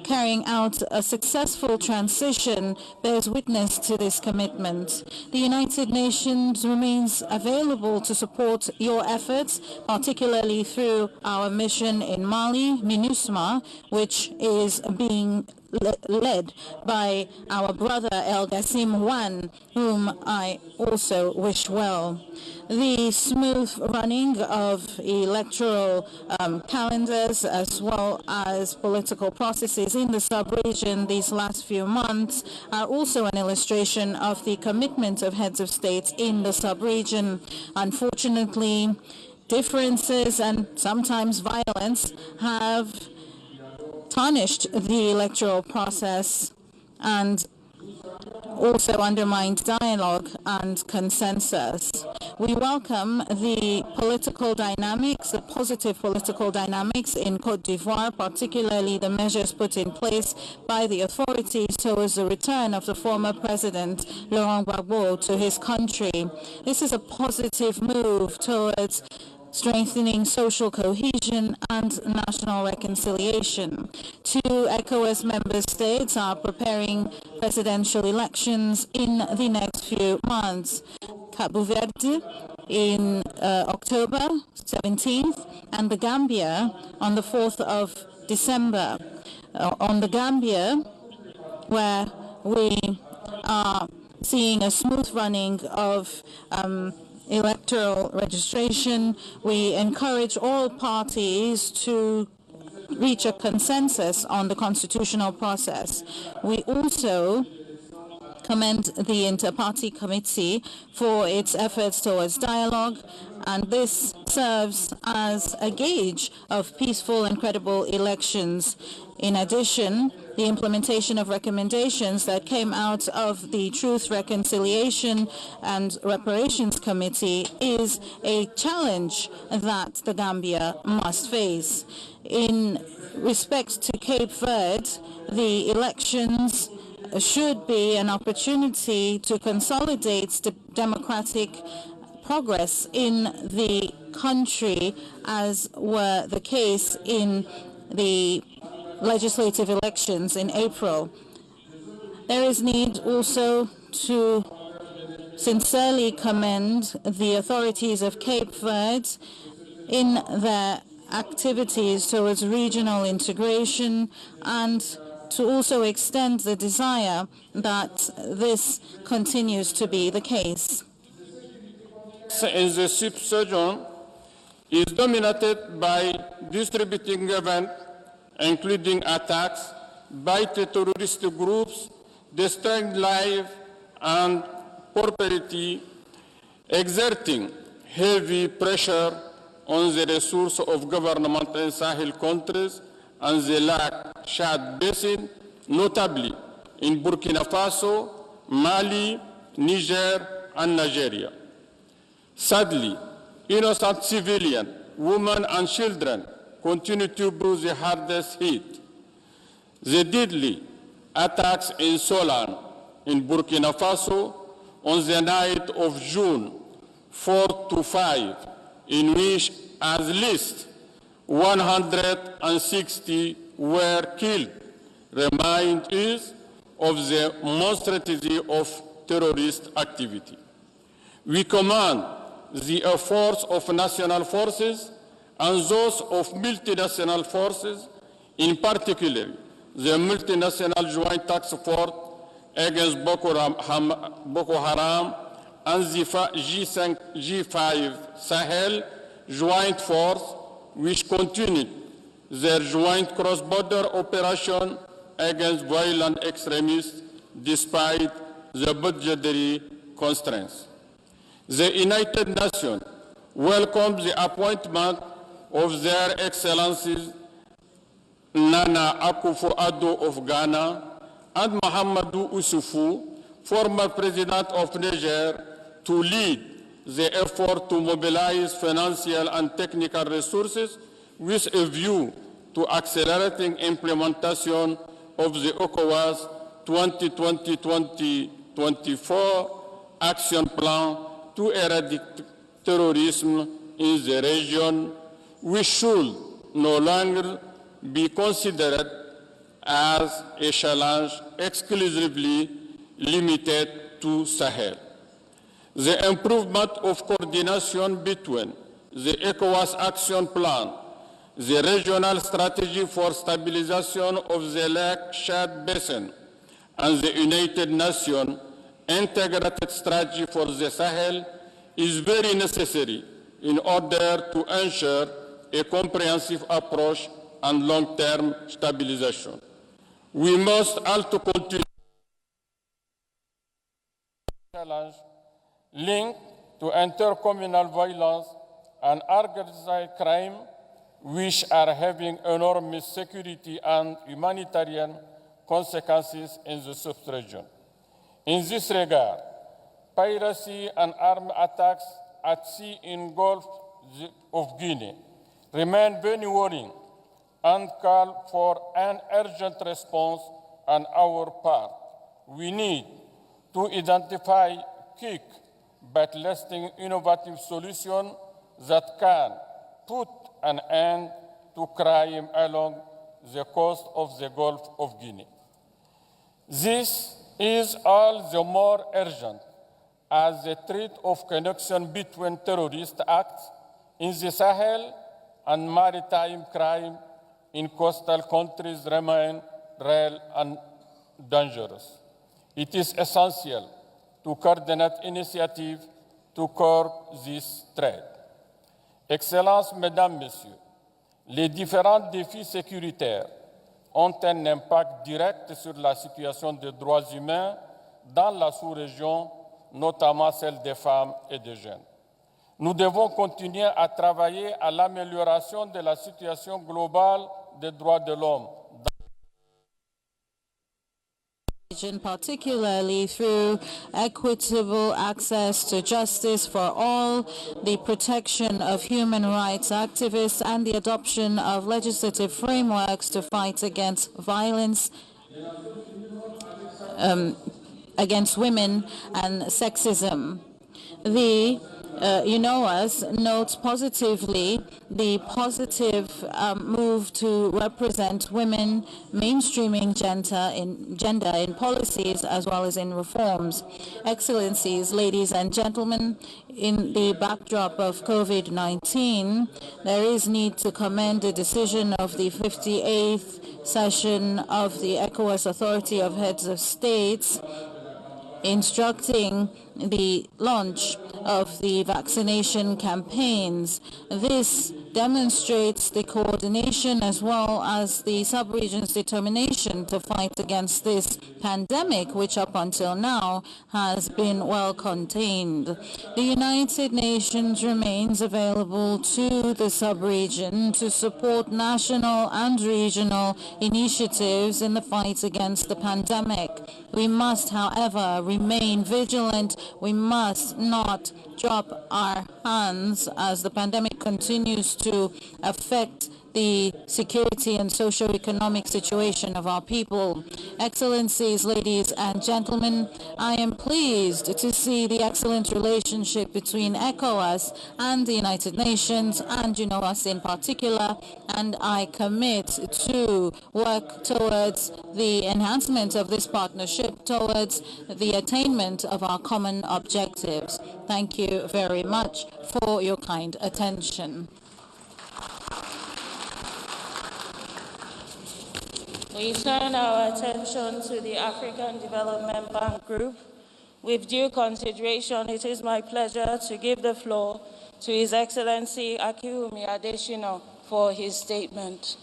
carrying out a successful transition bears witness to this commitment. The United Nations remains available to support your efforts, particularly through our mission in Mali, MINUSMA, which is being led by our brother El Gassim Wan, whom I also wish well. The smooth running of electoral calendars as well as political processes in the sub-region these last few months are also an illustration of the commitment of heads of state in the sub-region. Unfortunately, differences and sometimes violence have tarnished the electoral process and also undermined dialogue and consensus. We welcome the political dynamics, the positive political dynamics in Côte d'Ivoire, particularly the measures put in place by the authorities towards the return of the former president, Laurent Gbagbo, to his country. This is a positive move towards strengthening social cohesion and national reconciliation. 2 ECOWAS member states are preparing presidential elections in the next few months. Cabo Verde in October 17th and the Gambia on the 4th of December. On the Gambia, where we are seeing a smooth running of electoral registration, we encourage all parties to reach a consensus on the constitutional process. We also commend the Inter-Party Committee for its efforts towards dialogue, and this serves as a gauge of peaceful and credible elections. In addition, the implementation of recommendations that came out of the Truth, Reconciliation and Reparations Committee is a challenge that the Gambia must face. In respect to Cape Verde, the elections should be an opportunity to consolidate the democratic progress in the country, as were the case in the legislative elections in April. There is need also to sincerely commend the authorities of Cape Verde in their activities towards regional integration, and to also extend the desire that this continues to be the case. In the sub-region is dominated by distributing events, including attacks by terrorist groups, destroying life and property, exerting heavy pressure on the resources of government in Sahel countries and the Lake Chad Basin, notably in Burkina Faso, Mali, Niger, and Nigeria. Sadly, innocent civilians, women and children continue to be the hardest hit. The deadly attacks in Solan, in Burkina Faso, on the night of June 4 to 5, in which at least 160 were killed, remind us of the monstrosity of terrorist activity. We commend the efforts of national forces and those of multinational forces, in particular the multinational joint task force against Boko Haram and the G5 Sahel joint force, which continued their joint cross-border operation against violent extremists despite the budgetary constraints. The United Nations welcomes the appointment of Their Excellencies Nana Akufo-Addo of Ghana and Mahamadou Issoufou, former President of Niger, to lead the effort to mobilize financial and technical resources with a view to accelerating implementation of the ECOWAS 2020-2024 action plan to eradicate terrorism in the region, which should no longer be considered as a challenge exclusively limited to Sahel. The improvement of coordination between the ECOWAS action plan, the regional strategy for stabilization of the Lake Chad Basin, and the United Nations integrated strategy for the Sahel is very necessary in order to ensure a comprehensive approach and long-term stabilization. We must also continue challenge linked to intercommunal violence and organized crime, which are having enormous security and humanitarian consequences in the sub-region. In this regard, piracy and armed attacks at sea in Gulf of Guinea remain very worrying and call for an urgent response on our part. We need to identify quick but lasting innovative solutions that can put an end to crime along the coast of the Gulf of Guinea. This is all the more urgent as the threat of connection between terrorist acts in the Sahel and maritime crime in coastal countries remain real and dangerous. It is essential to coordinate initiatives to curb this threat. Excellences, Mesdames, Messieurs, les différents défis sécuritaires ont un impact direct sur la situation des droits humains dans la sous-région, notamment celle des femmes et des jeunes. Nous devons continuer à travailler à l'amélioration de la situation globale des droits de l'homme. Particularly through equitable access to justice for all, the protection of human rights activists, and the adoption of legislative frameworks to fight against violence against women and sexism. The ECOWAS notes positively the positive move to represent women, mainstreaming gender in policies as well as in reforms. Excellencies, ladies and gentlemen, in the backdrop of COVID-19, there is need to commend the decision of the 58th session of the ECOWAS Authority of Heads of States instructing the launch of the vaccination campaigns. This demonstrates the coordination as well as the sub-region's determination to fight against this pandemic, which up until now has been well contained. The United Nations remains available to the sub-region to support national and regional initiatives in the fight against the pandemic. We must, however, remain vigilant We must not drop our hands as the pandemic continues to affect the security and socio-economic situation of our people. Excellencies, ladies and gentlemen, I am pleased to see the excellent relationship between ECOWAS and the United Nations, and us in particular, and I commit to work towards the enhancement of this partnership, towards the attainment of our common objectives. Thank you very much for your kind attention. We turn our attention to the African Development Bank Group. With due consideration, it is my pleasure to give the floor to His Excellency Akufo-Addo for his statement.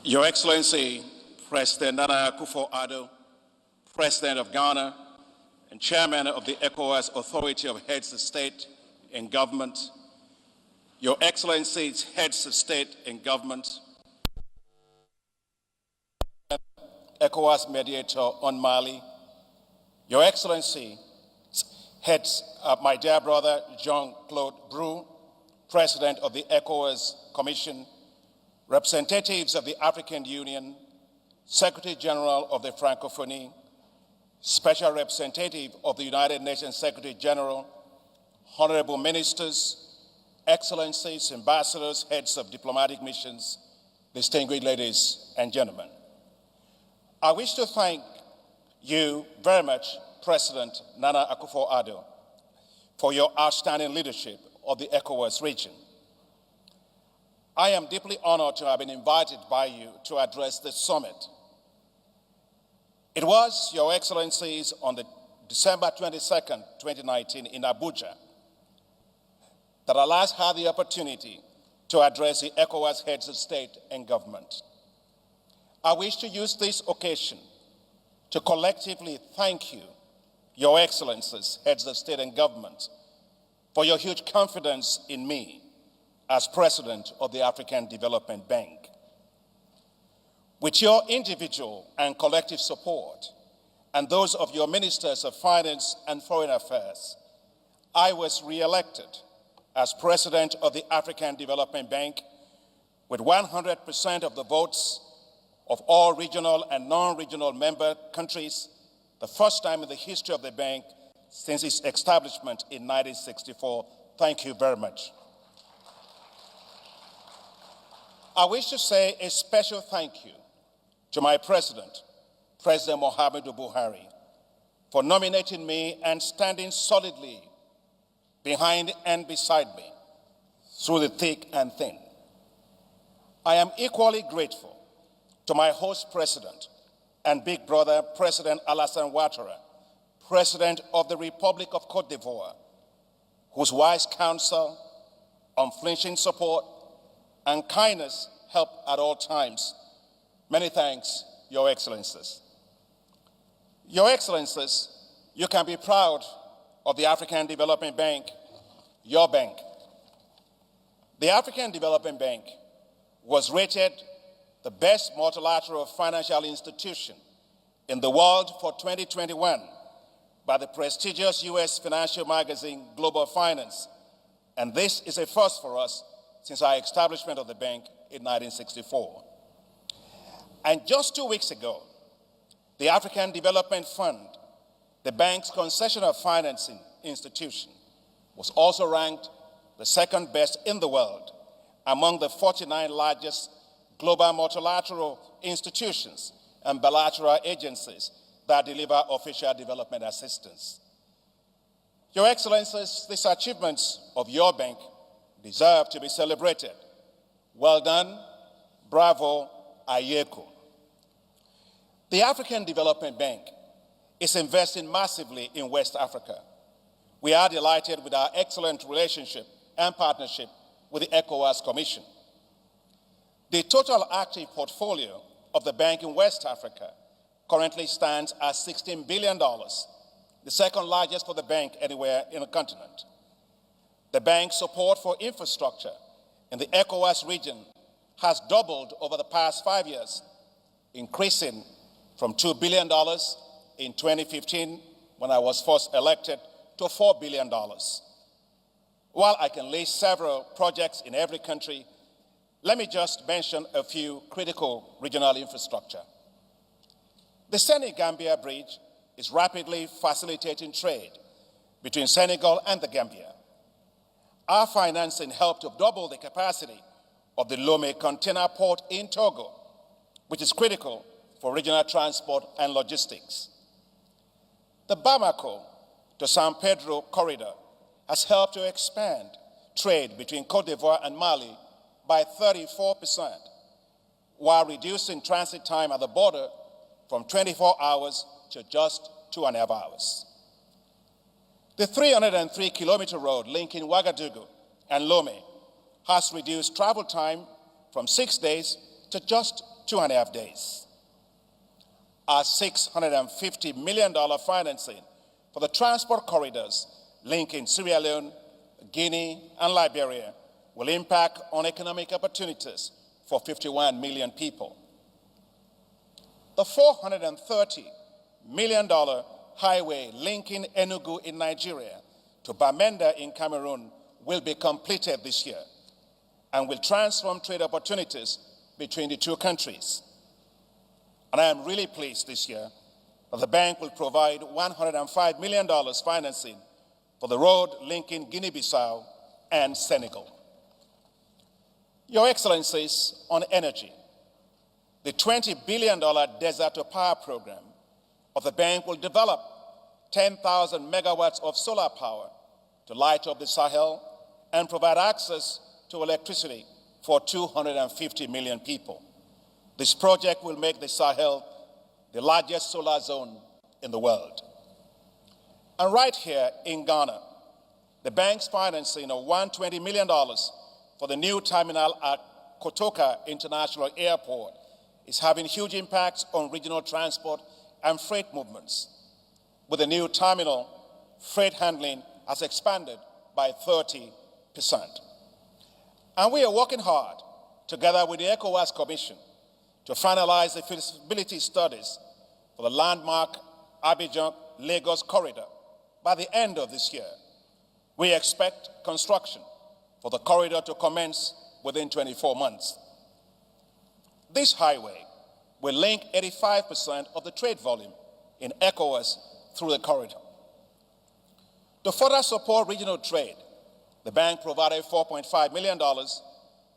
Your Excellency, President Nana Akufo-Addo, President of Ghana and Chairman of the ECOWAS Authority of Heads of State and Government, Your Excellencies, Heads of State and Government, ECOWAS Mediator on Mali, Your Excellency, Heads, my dear brother Jean-Claude Brou, President of the ECOWAS Commission, representatives of the African Union, Secretary General of the Francophonie, Special Representative of the United Nations Secretary General, honorable ministers, excellencies, ambassadors, heads of diplomatic missions, distinguished ladies and gentlemen. I wish to thank you very much, President Nana Akufo-Addo, for your outstanding leadership of the ECOWAS region. I am deeply honored to have been invited by you to address this summit. It was, Your Excellencies, on the December 22nd, 2019 in Abuja that I last had the opportunity to address the ECOWAS heads of state and government. I wish to use this occasion to collectively thank you, Your Excellencies, heads of state and government, for your huge confidence in me as President of the African Development Bank. With your individual and collective support, and those of your ministers of finance and foreign affairs, I was re-elected as President of the African Development Bank with 100% of the votes of all regional and non-regional member countries, the first time in the history of the bank since its establishment in 1964. Thank you very much. I wish to say a special thank you to my President, President Muhammadu Buhari, for nominating me and standing solidly behind and beside me through the thick and thin. I am equally grateful to my host president and big brother, President Alassane Ouattara, President of the Republic of Cote d'Ivoire, whose wise counsel, unflinching support, and kindness help at all times. Many thanks, Your Excellencies. Your Excellencies, you can be proud of the African Development Bank, your bank. The African Development Bank was rated the best multilateral financial institution in the world for 2021 by the prestigious US financial magazine Global Finance, and this is a first for us since our establishment of the bank in 1964. And just 2 weeks ago, the African Development Fund, the bank's concessional financing institution, was also ranked the second best in the world among the 49 largest global multilateral institutions and bilateral agencies that deliver official development assistance. Your Excellencies, these achievements of your bank deserve to be celebrated. Well done, bravo, Ayeko. The African Development Bank is investing massively in West Africa. We are delighted with our excellent relationship and partnership with the ECOWAS Commission. The total active portfolio of the bank in West Africa currently stands at $16 billion, the second largest for the bank anywhere in the continent. The bank's support for infrastructure in the ECOWAS region has doubled over the past 5 years, increasing from $2 billion in 2015, when I was first elected, to $4 billion. While I can list several projects in every country, let me just mention a few critical regional infrastructure. The Senegambia Bridge is rapidly facilitating trade between Senegal and the Gambia. Our financing helped to double the capacity of the Lomé container port in Togo, which is critical for regional transport and logistics. The Bamako to San Pedro corridor has helped to expand trade between Côte d'Ivoire and Mali by 34%, while reducing transit time at the border from 24 hours to just 2.5 hours. The 303-kilometer road linking Ouagadougou and Lomé has reduced travel time from 6 days to just 2.5 days. Our $650 million financing for the transport corridors linking Sierra Leone, Guinea, and Liberia will impact on economic opportunities for 51 million people. The $430 million highway linking Enugu in Nigeria to Bamenda in Cameroon will be completed this year and will transform trade opportunities between the two countries. And I am really pleased this year that the bank will provide $105 million financing for the road linking Guinea-Bissau and Senegal. Your Excellencies, on energy, the $20 billion Desert to Power program of the bank will develop 10,000 megawatts of solar power to light up the Sahel and provide access to electricity for 250 million people. This project will make the Sahel the largest solar zone in the world. And right here in Ghana, the bank's financing of $120 million for the new terminal at Kotoka International Airport is having huge impacts on regional transport and freight movements. With the new terminal, freight handling has expanded by 30%. And we are working hard together with the ECOWAS Commission to finalize the feasibility studies for the landmark Abidjan-Lagos corridor by the end of this year. We expect construction for the corridor to commence within 24 months. This highway will link 85% of the trade volume in ECOWAS through the corridor. To further support regional trade, the bank provided $4.5 million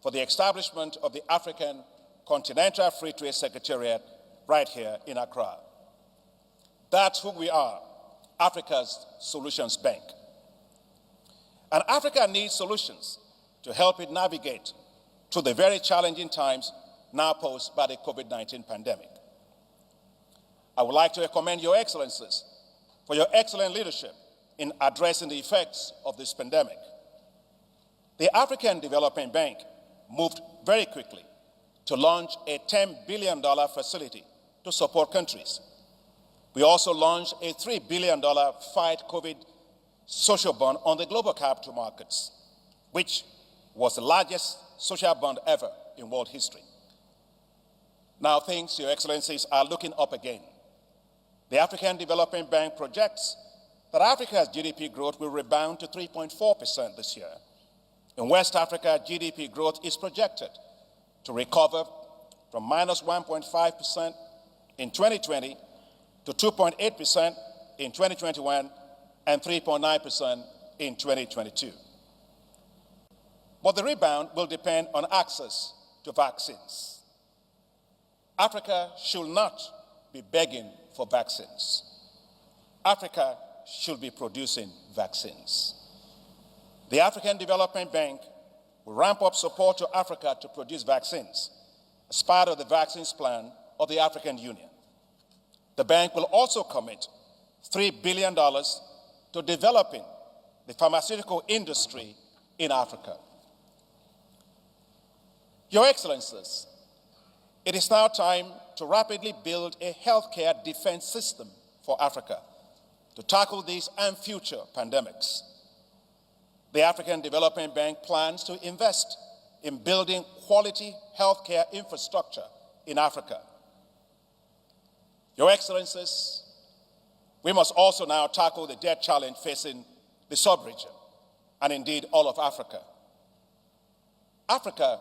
for the establishment of the African Continental Free Trade Secretariat right here in Accra. That's who we are, Africa's Solutions Bank. And Africa needs solutions to help it navigate through the very challenging times now posed by the COVID-19 pandemic. I would like to commend Your Excellencies for your excellent leadership in addressing the effects of this pandemic. The African Development Bank moved very quickly to launch a $10 billion facility to support countries. We also launched a $3 billion Fight COVID social bond on the global capital markets, which was the largest social bond ever in world history. Now things, Your Excellencies, are looking up again. The African Development Bank projects that Africa's GDP growth will rebound to 3.4% this year. In West Africa, GDP growth is projected to recover from minus 1.5% in 2020 to 2.8% in 2021 and 3.9% in 2022. But the rebound will depend on access to vaccines. Africa should not be begging for vaccines. Africa should be producing vaccines. The African Development Bank will ramp up support to Africa to produce vaccines as part of the vaccines plan of the African Union. The bank will also commit $3 billion to developing the pharmaceutical industry in Africa. Your Excellencies, it is now time to rapidly build a healthcare defense system for Africa to tackle these and future pandemics. The African Development Bank plans to invest in building quality healthcare infrastructure in Africa Your Excellencies, we must also now tackle the debt challenge facing the sub-region, and indeed all of Africa. Africa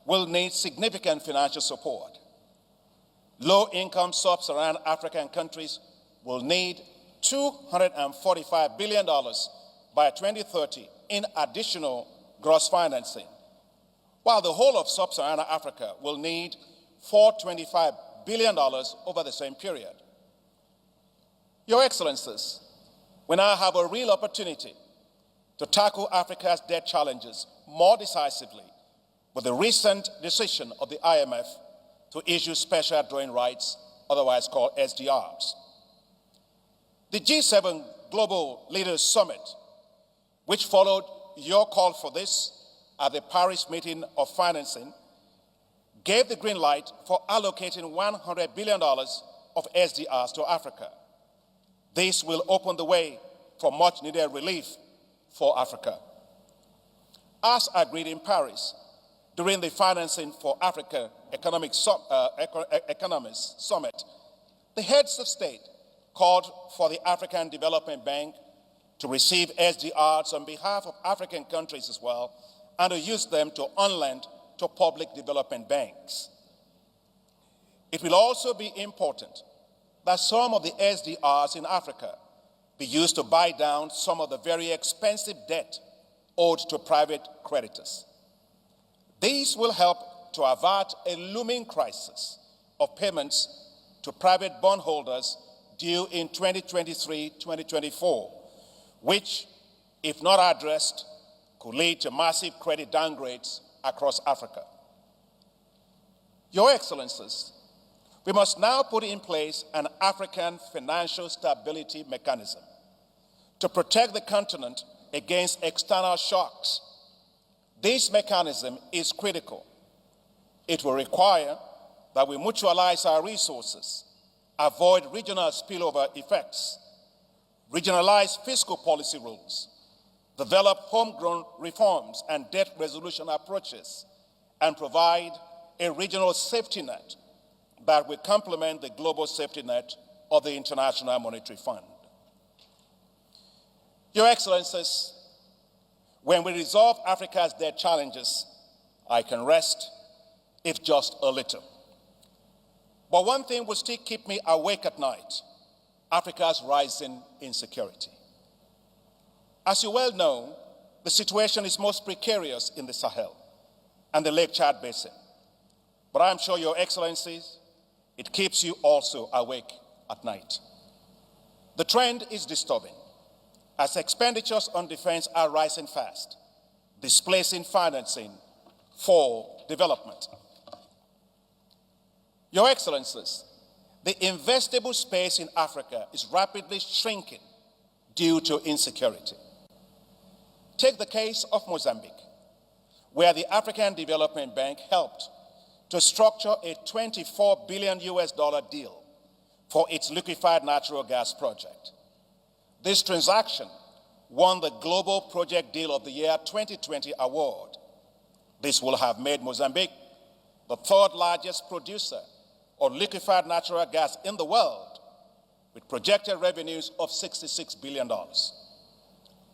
will need significant financial support. Low-income sub-Saharan African countries will need $245 billion by 2030 in additional gross financing, while the whole of sub-Saharan Africa will need $425 billion over the same period. Your Excellencies, we now have a real opportunity to tackle Africa's debt challenges more decisively with the recent decision of the IMF to issue special drawing rights, otherwise called SDRs. The G7 Global Leaders Summit, which followed your call for this at the Paris meeting of financing, gave the green light for allocating $100 billion of SDRs to Africa. This will open the way for much-needed relief for Africa. As agreed in Paris, during the Financing for Africa Economists Summit, the heads of state called for the African Development Bank to receive SDRs on behalf of African countries as well, and to use them to on-lend to public development banks. It will also be important that some of the SDRs in Africa be used to buy down some of the very expensive debt owed to private creditors. These will help to avert a looming crisis of payments to private bondholders due in 2023-2024, which, if not addressed, could lead to massive credit downgrades across Africa. Your Excellencies, we must now put in place an African financial stability mechanism to protect the continent against external shocks. This mechanism is critical. It will require that we mutualize our resources, avoid regional spillover effects, regionalize fiscal policy rules, develop homegrown reforms and debt resolution approaches, and provide a regional safety net that will complement the global safety net of the International Monetary Fund. Your Excellencies, when we resolve Africa's debt challenges, I can rest, if just a little. But one thing will still keep me awake at night: Africa's rising insecurity. As you well know, the situation is most precarious in the Sahel and the Lake Chad Basin. But I'm sure, Your Excellencies, it keeps you also awake at night. The trend is disturbing, as expenditures on defense are rising fast, displacing financing for development. Your Excellencies, the investable space in Africa is rapidly shrinking due to insecurity. Take the case of Mozambique, where the African Development Bank helped to structure a $24 billion deal for its liquefied natural gas project. This transaction won the Global Project Deal of the Year 2020 award. This will have made Mozambique the third largest producer of liquefied natural gas in the world, with projected revenues of $66 billion.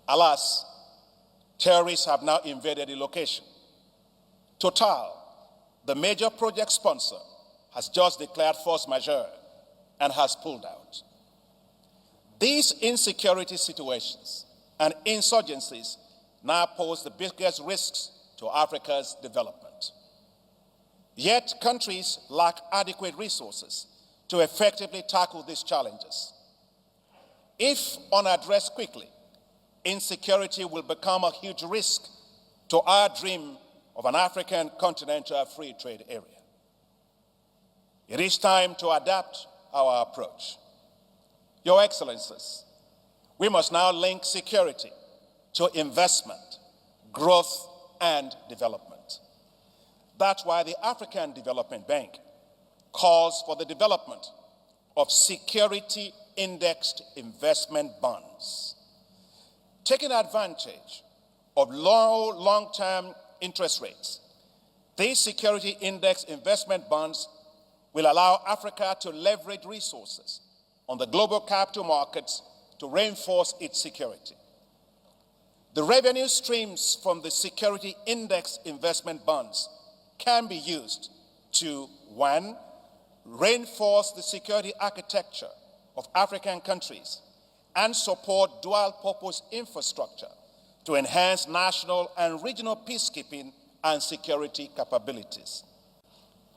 Alas, terrorists have now invaded the location. Total, the major project sponsor, has just declared force majeure and has pulled out. These insecurity situations and insurgencies now pose the biggest risks to Africa's development. Yet countries lack adequate resources to effectively tackle these challenges. If unaddressed quickly, insecurity will become a huge risk to our dream of an African continental free trade area. It is time to adapt our approach. Your Excellencies, we must now link security to investment, growth, and development. That's why the African Development Bank calls for the development of security-indexed investment bonds. Taking advantage of low long-term interest rates, these security-indexed investment bonds will allow Africa to leverage resources on the global capital markets to reinforce its security. The revenue streams from the security index investment bonds can be used to, 1, reinforce the security architecture of African countries and support dual-purpose infrastructure to enhance national and regional peacekeeping and security capabilities.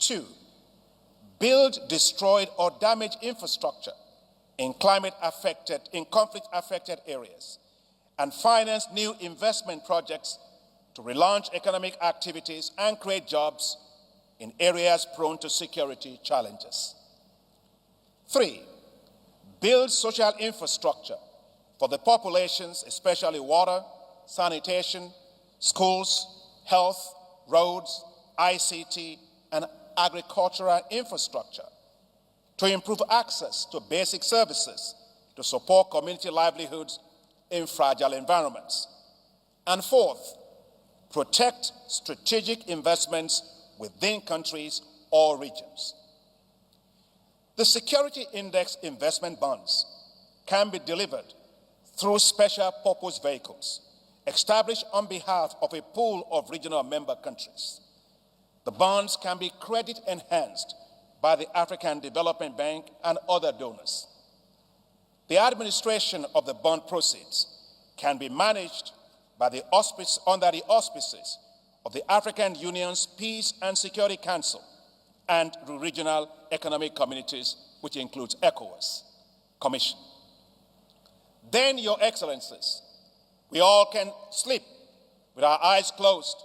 2, build destroyed or damaged infrastructure in conflict-affected areas, and finance new investment projects to relaunch economic activities and create jobs in areas prone to security challenges. 3, build social infrastructure for the populations, especially water, sanitation, schools, health, roads, ICT, and agricultural infrastructure to improve access to basic services to support community livelihoods in fragile environments. And 4th, protect strategic investments within countries or regions. The Security Index investment bonds can be delivered through special purpose vehicles established on behalf of a pool of regional member countries. The bonds can be credit enhanced by the African Development Bank and other donors. The administration of the bond proceeds can be managed by under the auspices of the African Union's Peace and Security Council and the regional economic communities, which includes ECOWAS Commission. Then, Your Excellencies, we all can sleep with our eyes closed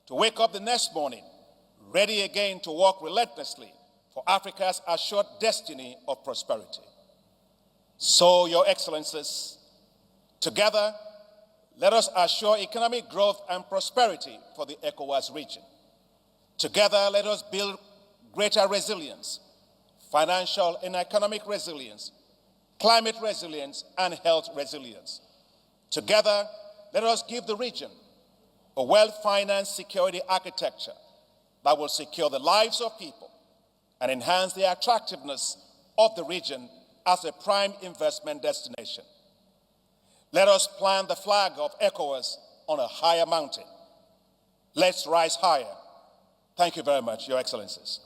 to wake up the next morning, ready again to work relentlessly for Africa's assured destiny of prosperity. So, Your Excellencies, together, let us assure economic growth and prosperity for the ECOWAS region. Together, let us build greater resilience, financial and economic resilience, climate resilience, and health resilience. Together, let us give the region a well-financed security architecture that will secure the lives of people and enhance the attractiveness of the region as a prime investment destination. Let us plant the flag of ECOWAS on a higher mountain. Let's rise higher. Thank you very much, Your Excellencies.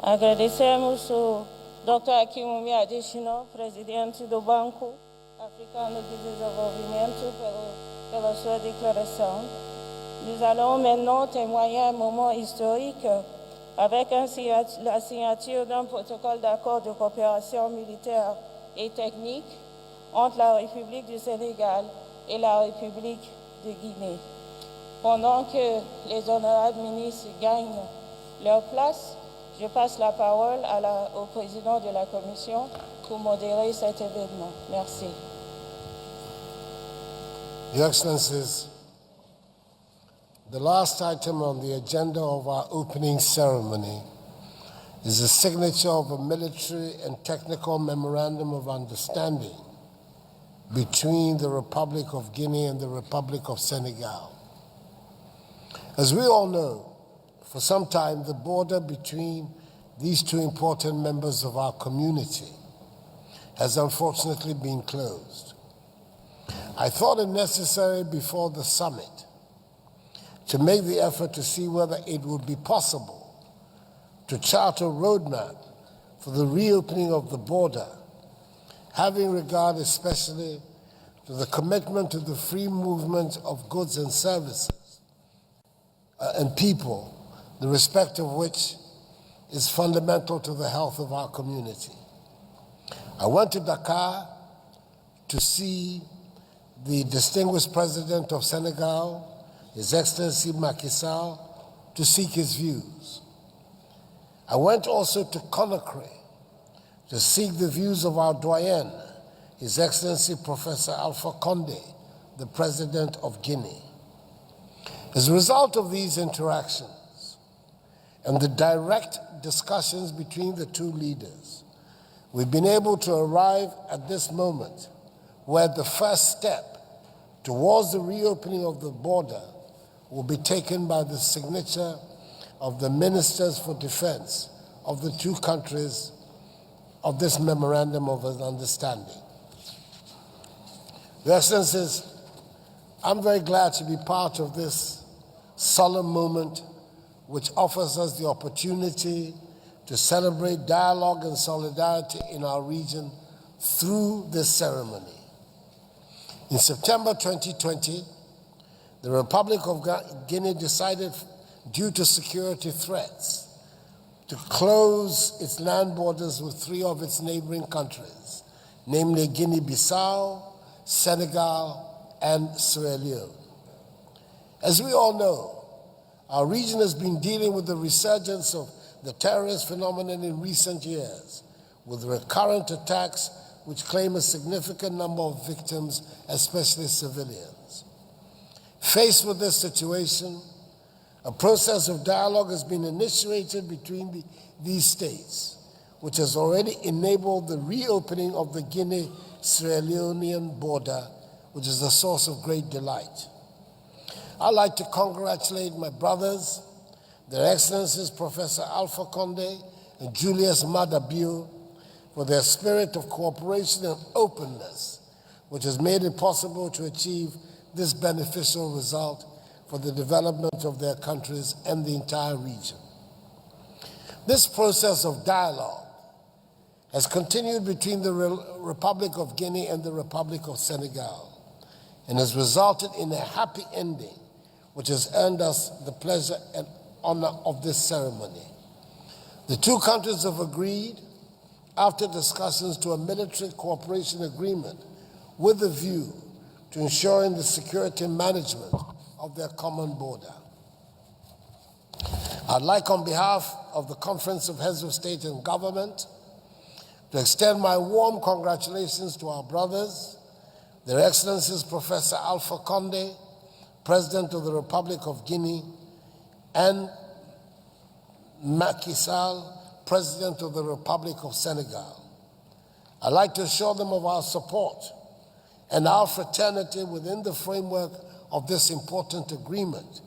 Agradecemos o Dr. Akufo-Addo, presidente do Banco Africano de Desenvolvimento, pela sua déclaration. Nous allons maintenant témoigner un moment historique avec la signature d'un protocole d'accord de coopération militaire et technique entre la République du Sénégal et la République de Guinée. Pendant que les honorables ministres gagnent leur place, je passe la parole au président de la Commission pour modérer cet événement. Merci. Your Excellencies, the last item on the agenda of our opening ceremony is the signature of a military and technical memorandum of understanding between the Republic of Guinea and the Republic of Senegal. As we all know, for some time, the border between these two important members of our community has unfortunately been closed. I thought it necessary before the summit to make the effort to see whether it would be possible to chart a roadmap for the reopening of the border, having regard especially to the commitment to the free movement of goods and services and people, the respect of which is fundamental to the health of our community. I went to Dakar to see the distinguished President of Senegal, His Excellency Macky Sall, to seek his views. I went also to Conakry to seek the views of our doyen, His Excellency Professor Alpha Condé, the President of Guinea. As a result of these interactions and the direct discussions between the two leaders, we've been able to arrive at this moment where the first step towards the reopening of the border will be taken by the signature of the Ministers for Defense of the two countries of this Memorandum of Understanding. Your Excellencies, I'm very glad to be part of this solemn moment which offers us the opportunity to celebrate dialogue and solidarity in our region through this ceremony. In September 2020, the Republic of Guinea decided, due to security threats, to close its land borders with three of its neighboring countries, namely Guinea-Bissau, Senegal, and Sierra Leone. As we all know, our region has been dealing with the resurgence of the terrorist phenomenon in recent years, with recurrent attacks which claim a significant number of victims, especially civilians. Faced with this situation, a process of dialogue has been initiated between these states, which has already enabled the reopening of the Guinea-Sierra Leonean border, which is a source of great delight. I'd like to congratulate my brothers, Their Excellencies Professor Alpha Condé and Julius Maada Bio, for their spirit of cooperation and openness, which has made it possible to achieve this beneficial result for the development of their countries and the entire region. This process of dialogue has continued between the Republic of Guinea and the Republic of Senegal and has resulted in a happy ending, which has earned us the pleasure and honor of this ceremony. The two countries have agreed, after discussions, to a military cooperation agreement with a view to ensuring the security management of their common border. I'd like, on behalf of the Conference of Heads of State and Government, to extend my warm congratulations to our brothers, Their Excellencies Professor Alpha Condé, President of the Republic of Guinea, and Macky Sall, President of the Republic of Senegal. I'd like to assure them of our support and our fraternity within the framework of this important agreement,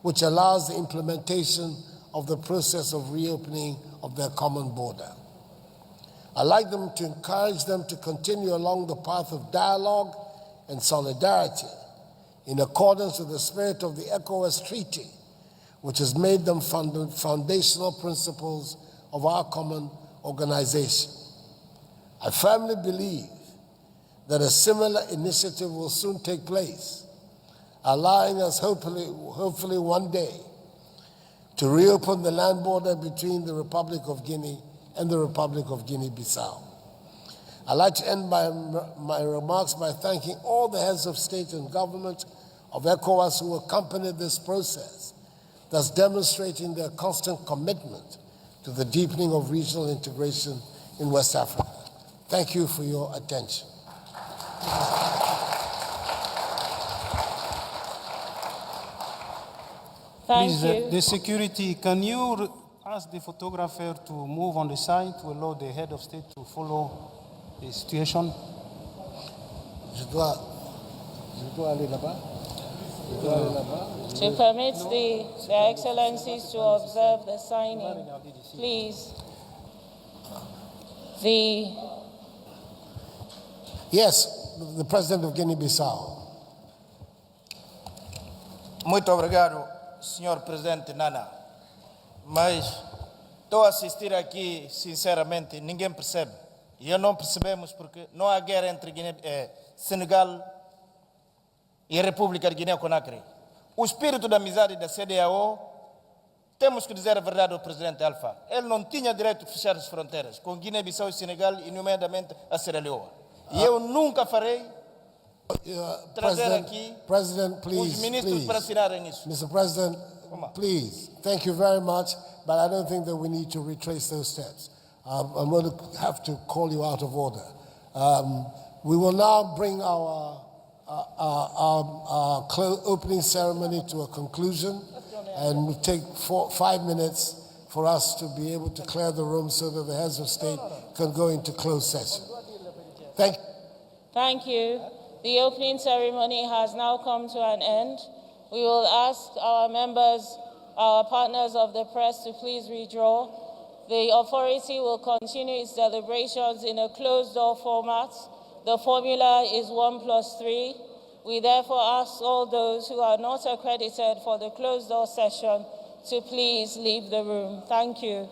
which allows the implementation of the process of reopening of their common border. I'd like them to encourage them to continue along the path of dialogue and solidarity in accordance with the spirit of the ECOWAS Treaty, which has made them foundational principles of our common organization. I firmly believe that a similar initiative will soon take place, allowing us hopefully one day to reopen the land border between the Republic of Guinea and the Republic of Guinea-Bissau. I'd like to end my remarks by thanking all the heads of state and government of ECOWAS who accompanied this process, thus demonstrating their constant commitment to the deepening of regional integration in West Africa. Thank you for your attention. Thank Please, you. the security, can you ask the photographer to move on the side to allow the head of state to follow the situation? Je dois aller là-bas. To permit their excellencies to observe the signing, please. Yes, the President of Guinea-Bissau. Muito obrigado, Sr. Presidente Nana. Mas estou a assistir aqui, sinceramente, ninguém percebe. E não percebemos porque não há guerra entre Senegal e a República de Guiné-Conakry. O espírito da amizade da CEDEAO, temos que dizer a verdade ao Presidente Alpha. Ele não tinha direito de fechar as fronteiras com Guiné-Bissau e Senegal, e nomeadamente a Sierra Leone. E eu nunca farei trazer aqui os ministros para assinarem isso. Mr. President, please, thank you very much, but I don't think that we need to retrace those steps. I'm going to have to call you out of order. We will now bring our opening ceremony to a conclusion, and we'll take 5 minutes for us to be able to clear the room so that the heads of state can go into closed session. Thank you. The opening ceremony has now come to an end. We will ask our members our partners of the press to please withdraw. The authority will continue its deliberations in a closed-door format. The formula is 1+3. We therefore ask all those who are not accredited for the closed-door session to please leave the room. Thank you.